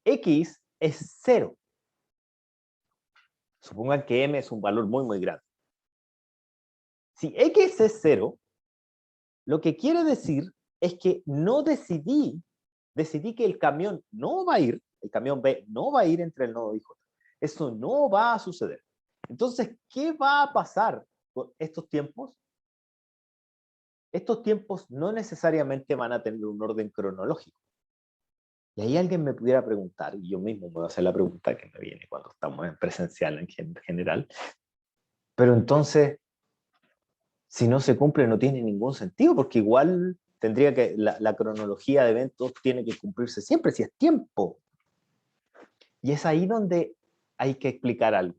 X es 0? Supongan que M es un valor muy, muy grande. Si X es 0, lo que quiere decir es que no decidí que el camión no va a ir, el camión B no va a ir entre el nodo y J. Eso no va a suceder. Entonces, ¿qué va a pasar con estos tiempos? Estos tiempos no necesariamente van a tener un orden cronológico. Y ahí alguien me pudiera preguntar, y yo mismo me voy a hacer la pregunta que me viene cuando estamos en presencial en general, pero entonces, si no se cumple no tiene ningún sentido, porque igual tendría que, la cronología de eventos tiene que cumplirse siempre, si es tiempo. Y es ahí donde hay que explicar algo.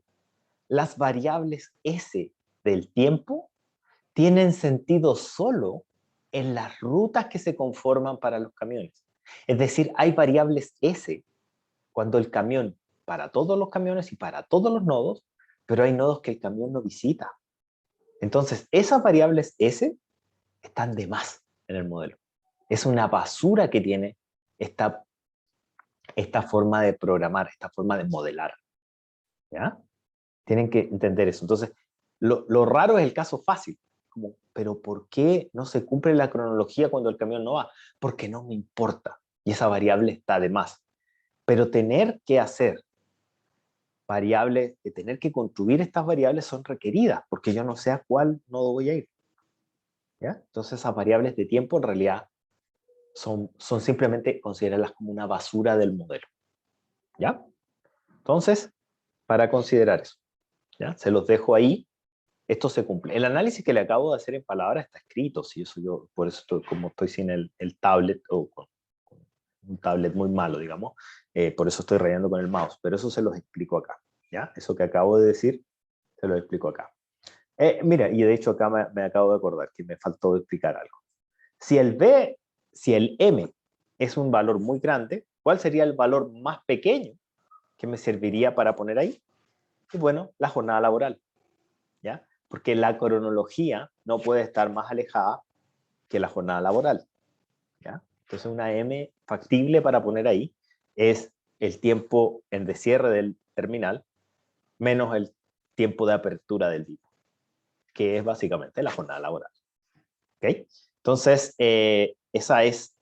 Las variables S del tiempo tienen sentido solo en las rutas que se conforman para los camiones. Es decir, hay variables S cuando el camión, para todos los camiones y para todos los nodos, pero hay nodos que el camión no visita. Entonces, esas variables S están de más en el modelo. Es una basura que tiene esta forma de programar, esta forma de modelar. ¿Ya? Tienen que entender eso. Entonces, lo raro es el caso fácil. Como, pero ¿por qué no se cumple la cronología cuando el camión no va? Porque no me importa. Y esa variable está de más. Pero tener que hacer variables, tener que construir estas variables son requeridas, porque yo no sé a cuál nodo voy a ir. ¿Ya? Entonces esas variables de tiempo en realidad son simplemente considerarlas como una basura del modelo. ¿Ya? Entonces, para considerar eso, ¿ya? Se los dejo ahí. Esto se cumple. El análisis que le acabo de hacer en palabras está escrito, si eso yo, por eso estoy, como estoy sin el tablet, o con un tablet muy malo, digamos, por eso estoy rayando con el mouse, pero eso se los explico acá, ¿ya? Eso que acabo de decir, se lo explico acá. Mira, y de hecho acá me acabo de acordar que me faltó explicar algo. Si el M es un valor muy grande, ¿cuál sería el valor más pequeño que me serviría para poner ahí? Y bueno, la jornada laboral, ¿ya? Porque la cronología no puede estar más alejada que la jornada laboral, ¿ya? Entonces una M factible para poner ahí es el tiempo de cierre del terminal menos el tiempo de apertura del vivo, que es básicamente la jornada laboral. ¿Okay? Entonces, esa es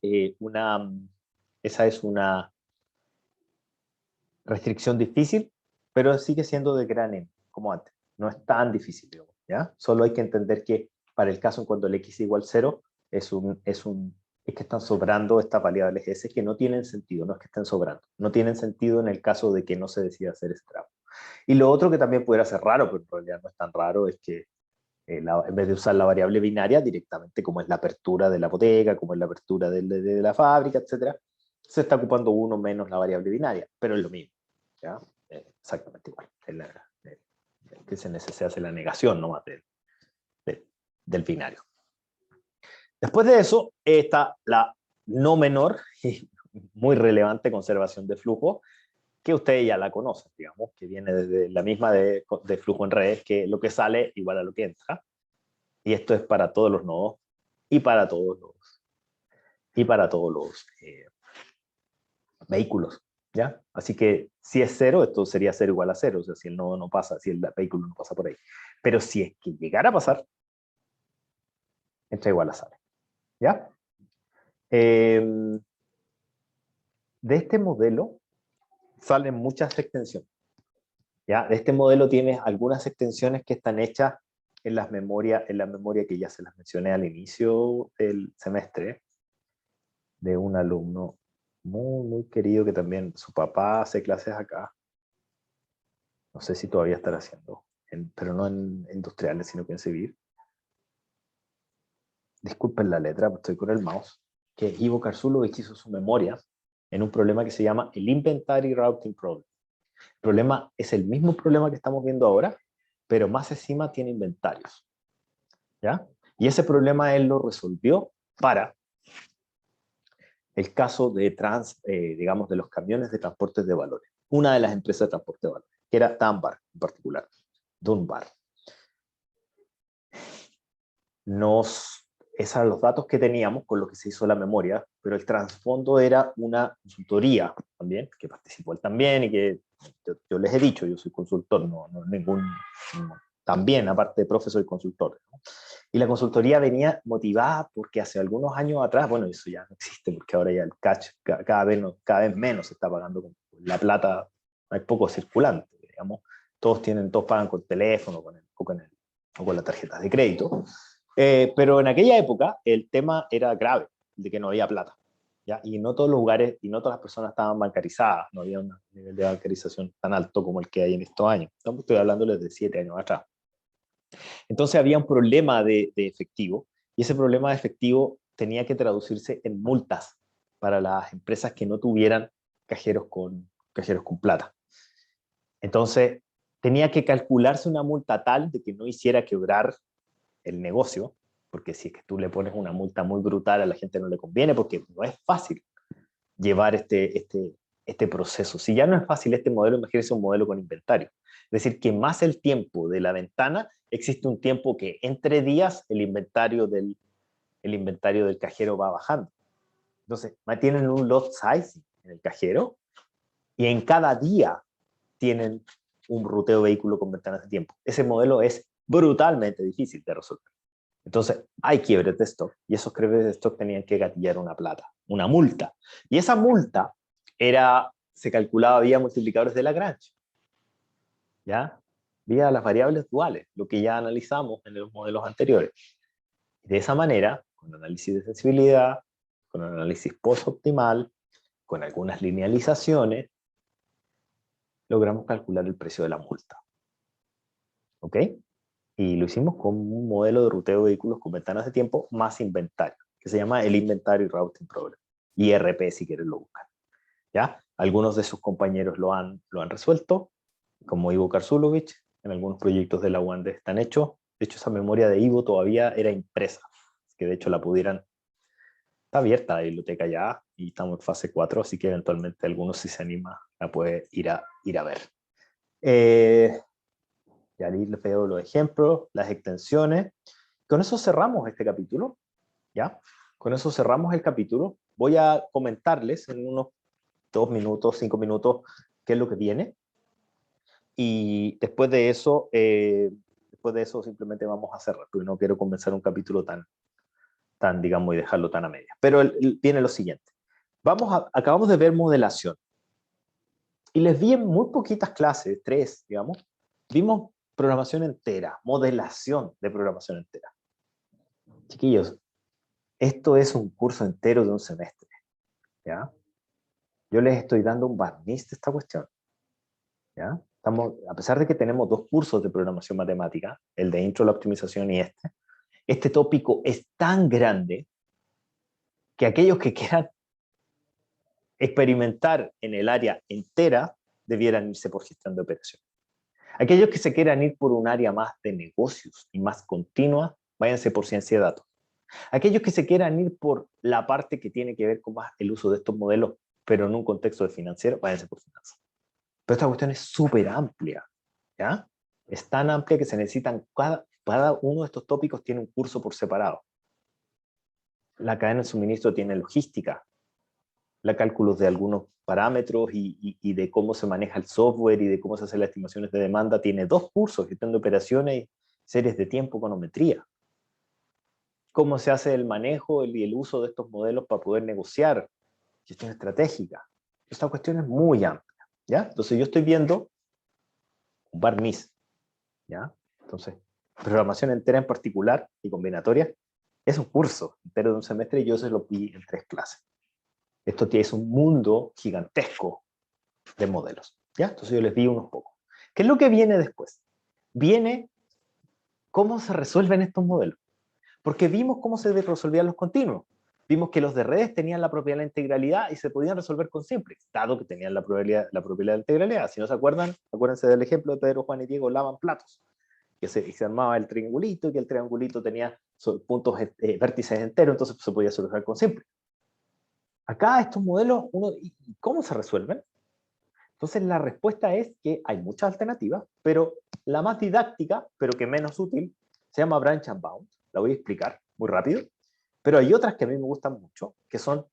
Esa es una restricción difícil, pero sigue siendo de gran M, como antes. No es tan difícil, digamos, ¿ya? Solo hay que entender que para el caso en cuando el x es igual a 0, es que están sobrando estas variables S que no tienen sentido, no es que estén sobrando. No tienen sentido en el caso de que no se decida hacer ese trabajo. Y lo otro que también pudiera ser raro, pero en realidad no es tan raro, es que en vez de usar la variable binaria directamente, como es la apertura de la bodega, como es la apertura de la fábrica, etcétera, se está ocupando uno menos la variable binaria, pero es lo mismo, ¿ya? Exactamente igual. Que se hace la negación nomás del binario. Después de eso está la no menor y muy relevante conservación de flujo, que ustedes ya la conocen, digamos, que viene desde la misma de flujo en redes, que lo que sale igual a lo que entra. Y esto es para todos los nodos y para todos los vehículos, ¿ya? Así que si es 0, esto sería 0 igual a 0, o sea, si el nodo no pasa, si el vehículo no pasa por ahí. Pero si es que llegara a pasar, entra igual a sale, ¿ya? De este modelo salen muchas extensiones, ¿ya? De este modelo tienes algunas extensiones que están hechas en la memoria que ya se las mencioné al inicio del semestre, de un alumno muy, muy querido que también su papá hace clases acá. No sé si todavía estará haciendo, pero no en industriales, sino que en civil. Disculpen la letra, estoy con el mouse. Que Ivo Karsulovich hizo su memoria en un problema que se llama el Inventory Routing Problem. El problema es el mismo problema que estamos viendo ahora, pero más encima tiene inventarios, ¿ya? Y ese problema él lo resolvió para el caso de digamos, de los camiones de transportes de valores. Una de las empresas de transporte de valores, que era Dunbar en particular. Dunbar. Esos eran los datos que teníamos con los que se hizo la memoria, pero el trasfondo era una consultoría también, que participó él también y que yo les he dicho, yo soy consultor, también, aparte de profesor y consultor, ¿no? Y la consultoría venía motivada porque hace algunos años atrás, bueno, eso ya no existe porque ahora ya el catch cada vez menos se está pagando con la plata, hay poco circulante, digamos, todos pagan con teléfono o con las tarjetas de crédito. Pero en aquella época el tema era grave, de que no había plata, ¿ya? Y no todos los lugares y no todas las personas estaban bancarizadas, no había un nivel de bancarización tan alto como el que hay en estos años. Estoy hablándoles de 7 años atrás. Entonces había un problema de efectivo, y ese problema de efectivo tenía que traducirse en multas para las empresas que no tuvieran cajeros con plata. Entonces tenía que calcularse una multa tal de que no hiciera quebrar el negocio, porque si es que tú le pones una multa muy brutal a la gente no le conviene, porque no es fácil llevar este proceso. Si ya no es fácil este modelo, imagínense un modelo con inventario. Es decir, que más el tiempo de la ventana, existe un tiempo que entre días el inventario del cajero va bajando. Entonces, tienen un lot size en el cajero y en cada día tienen un ruteo vehículo con ventanas de tiempo. Ese modelo es brutalmente difícil de resolver. Entonces, hay quiebres de stock, y esos quiebres de stock tenían que gatillar una multa. Y esa multa se calculaba vía multiplicadores de Lagrange, ¿ya? Vía las variables duales, lo que ya analizamos en los modelos anteriores. De esa manera, con análisis de sensibilidad, con análisis post-optimal, con algunas linealizaciones, logramos calcular el precio de la multa. ¿Ok? Y lo hicimos con un modelo de ruteo de vehículos con ventanas de tiempo más inventario, que se llama el Inventory Routing Problem, IRP si quieres lo buscar, ¿ya? Algunos de sus compañeros lo han resuelto, como Ivo Karsulovich, en algunos proyectos de la UANDE están hechos. De hecho, esa memoria de Ivo todavía era impresa, que de hecho está abierta la biblioteca ya, y estamos en fase 4, así que eventualmente algunos, si se anima, la puede ir a ver. Y ahí les veo los ejemplos, las extensiones. Con eso cerramos este capítulo, ¿ya? Con eso cerramos el capítulo. Voy a comentarles en unos 2 minutos, 5 minutos, qué es lo que viene. Y después de eso simplemente vamos a cerrar, porque no quiero comenzar un capítulo tan digamos, y dejarlo tan a medias. Pero viene lo siguiente. Acabamos de ver modelación. Y les vi en muy poquitas clases, 3, digamos, vimos programación entera, modelación de programación entera. Chiquillos, esto es un curso entero de un semestre, ¿ya? Yo les estoy dando un barniz de esta cuestión, ¿ya? A pesar de que tenemos 2 cursos de programación matemática, el de intro a la optimización y este tópico es tan grande que aquellos que quieran experimentar en el área entera debieran irse por gestión de operación. Aquellos que se quieran ir por un área más de negocios y más continua, váyanse por ciencia de datos. Aquellos que se quieran ir por la parte que tiene que ver con más el uso de estos modelos, pero en un contexto de financiero, váyanse por finanzas. Pero esta cuestión es súper amplia, ¿ya? Es tan amplia que se necesitan, cada uno de estos tópicos tiene un curso por separado. La cadena de suministro tiene logística, la cálculos de algunos parámetros y de cómo se maneja el software y de cómo se hacen las estimaciones de demanda, tiene 2 cursos, gestión de operaciones y series de tiempo, econometría. Cómo se hace el manejo y el uso de estos modelos para poder negociar, gestión estratégica. Esta cuestión es muy amplia, ¿ya? Entonces yo estoy viendo un barniz, ¿ya? Entonces, programación entera en particular y combinatoria es un curso entero de un semestre y yo se lo vi en 3 clases. Esto es un mundo gigantesco de modelos, ¿ya? Entonces yo les di unos pocos. ¿Qué es lo que viene después? Viene cómo se resuelven estos modelos. Porque vimos cómo se resolvían los continuos. Vimos que los de redes tenían la propiedad de la integralidad y se podían resolver con simplex, dado que tenían la propiedad de la integralidad. Si no se acuerdan, acuérdense del ejemplo de Pedro, Juan y Diego lavan platos. Que se armaba el triangulito y que el triangulito tenía puntos, vértices enteros, entonces se podía solucionar con simplex. Acá estos modelos, ¿cómo se resuelven? Entonces la respuesta es que hay muchas alternativas, pero la más didáctica, pero que menos útil, se llama Branch and Bound. La voy a explicar muy rápido. Pero hay otras que a mí me gustan mucho, que son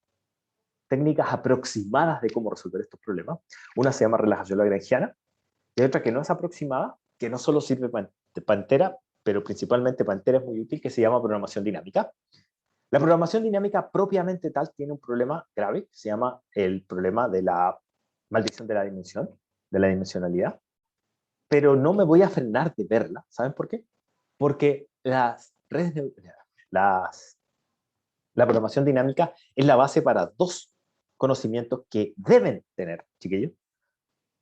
técnicas aproximadas de cómo resolver estos problemas. Una se llama relajación lagrangiana, y hay otra que no es aproximada, que no solo sirve para entera, pero principalmente para entera es muy útil, que se llama programación dinámica. La programación dinámica propiamente tal tiene un problema grave, que se llama el problema de la maldición de la dimensión, de la dimensionalidad, pero no me voy a frenar de verla. ¿Saben por qué? Porque las redes la programación dinámica es la base para 2 conocimientos que deben tener, chiquillos.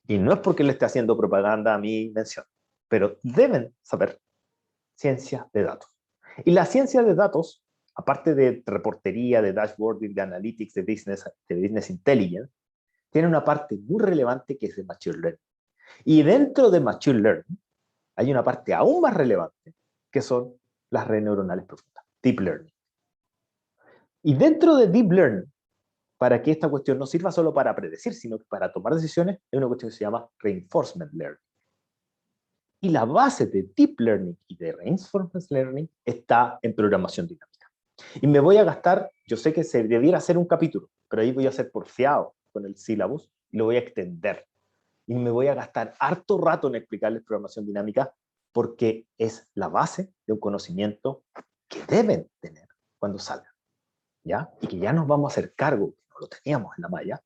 Y no es porque le esté haciendo propaganda a mi mención, pero deben saber ciencia de datos. Y la ciencia de datos, aparte de reportería, de dashboarding, de analytics, de business intelligence, tiene una parte muy relevante que es de machine learning. Y dentro de machine learning hay una parte aún más relevante que son las redes neuronales profundas, deep learning. Y dentro de deep learning, para que esta cuestión no sirva solo para predecir, sino que para tomar decisiones, hay una cuestión que se llama reinforcement learning. Y la base de deep learning y de reinforcement learning está en programación dinámica. Y me voy a gastar, yo sé que se debiera hacer un capítulo, pero ahí voy a ser porfiado con el sílabus y lo voy a extender. Y me voy a gastar harto rato en explicarles programación dinámica porque es la base de un conocimiento que deben tener cuando salgan, ¿ya? Y que ya nos vamos a hacer cargo, que no lo teníamos en la malla,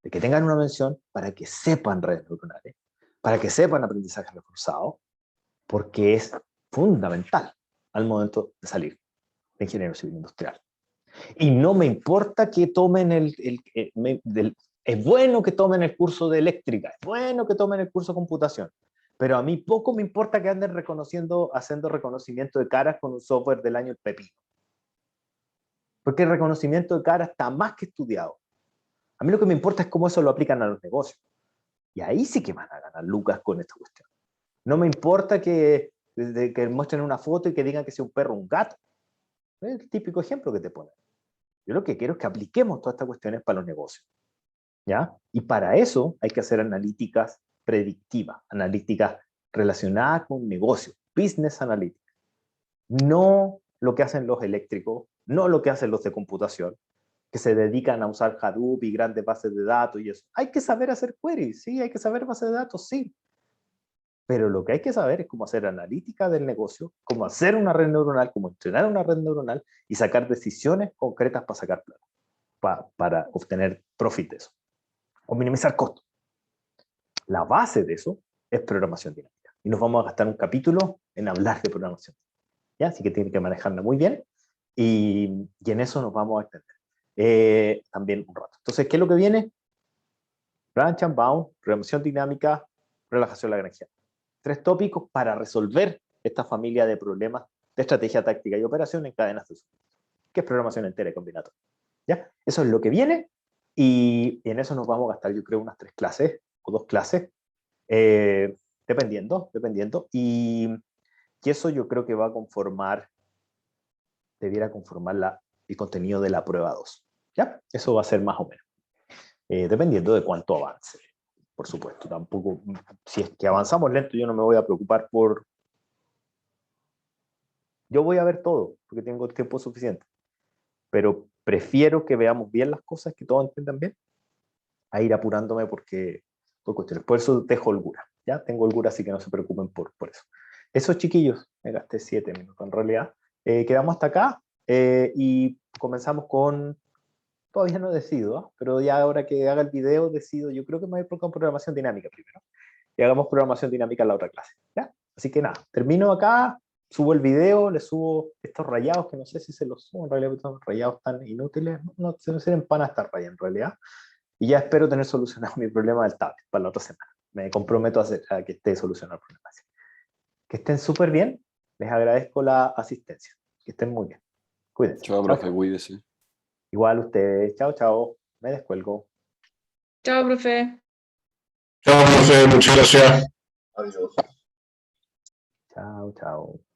de que tengan una mención para que sepan redes neuronales, para que sepan aprendizaje reforzado, porque es fundamental al momento de salir de ingeniero civil industrial. Y no me importa que tomen es bueno que tomen el curso de eléctrica, es bueno que tomen el curso de computación, pero a mí poco me importa que anden haciendo reconocimiento de caras con un software del año el pepino. Porque el reconocimiento de caras está más que estudiado. A mí lo que me importa es cómo eso lo aplican a los negocios. Y ahí sí que van a ganar lucas con esta cuestión. No me importa que muestren una foto y que digan que sea un perro o un gato. Es el típico ejemplo que te ponen. Yo lo que quiero es que apliquemos todas estas cuestiones para los negocios, ¿ya? Y para eso hay que hacer analíticas predictivas, analíticas relacionadas con negocios, business analytics. No lo que hacen los eléctricos, no lo que hacen los de computación, que se dedican a usar Hadoop y grandes bases de datos y eso. Hay que saber hacer queries, sí, hay que saber bases de datos, sí. Pero lo que hay que saber es cómo hacer analítica del negocio, cómo hacer una red neuronal, cómo entrenar una red neuronal y sacar decisiones concretas para sacar plata. para obtener profit de eso, o minimizar costos. La base de eso es programación dinámica. Y nos vamos a gastar un capítulo en hablar de programación. ¿Ya? Así que tienen que manejarla muy bien. Y en eso nos vamos a extender también un rato. Entonces, ¿qué es lo que viene? Branch and Bound, programación dinámica, relajación lagrangiana. 3 tópicos para resolver esta familia de problemas de estrategia, táctica y operación en cadenas de suministro, que es programación entera y combinatoria. ¿Ya? Eso es lo que viene, y en eso nos vamos a gastar, yo creo, unas 3 clases o 2 clases, dependiendo, y eso yo creo que va a conformar, debiera conformar el contenido de la prueba 2. ¿Ya? Eso va a ser más o menos, dependiendo de cuánto avance. Por supuesto, tampoco, si es que avanzamos lento, yo no me voy a preocupar por... Yo voy a ver todo, porque tengo el tiempo suficiente, pero prefiero que veamos bien las cosas, que todos entiendan bien, a ir apurándome por cuestiones. Por eso dejo holgura, ¿ya? Tengo holgura, así que no se preocupen por eso. Esos chiquillos, me gasté 7 minutos en realidad. Quedamos hasta acá y comenzamos con... Todavía no decido, ¿eh? Pero ya ahora que haga el video decido. Yo creo que me voy a ir con programación dinámica primero. Y hagamos programación dinámica en la otra clase, ¿ya? Así que nada, termino acá, subo el video, le subo estos rayados, que no sé si se los subo, en realidad estos rayados tan inútiles, no se me sirven para estar rayados en realidad. Y ya espero tener solucionado mi problema del tablet para la otra semana. Me comprometo a que esté solucionado el problema. Que estén súper bien, les agradezco la asistencia. Que estén muy bien. Cuídense. Chao, profe, cuídese. Igual ustedes. Chao, chao. Me descuelgo. Chao, profe. Chao, profe, muchas gracias. Adiós. Chao, chao.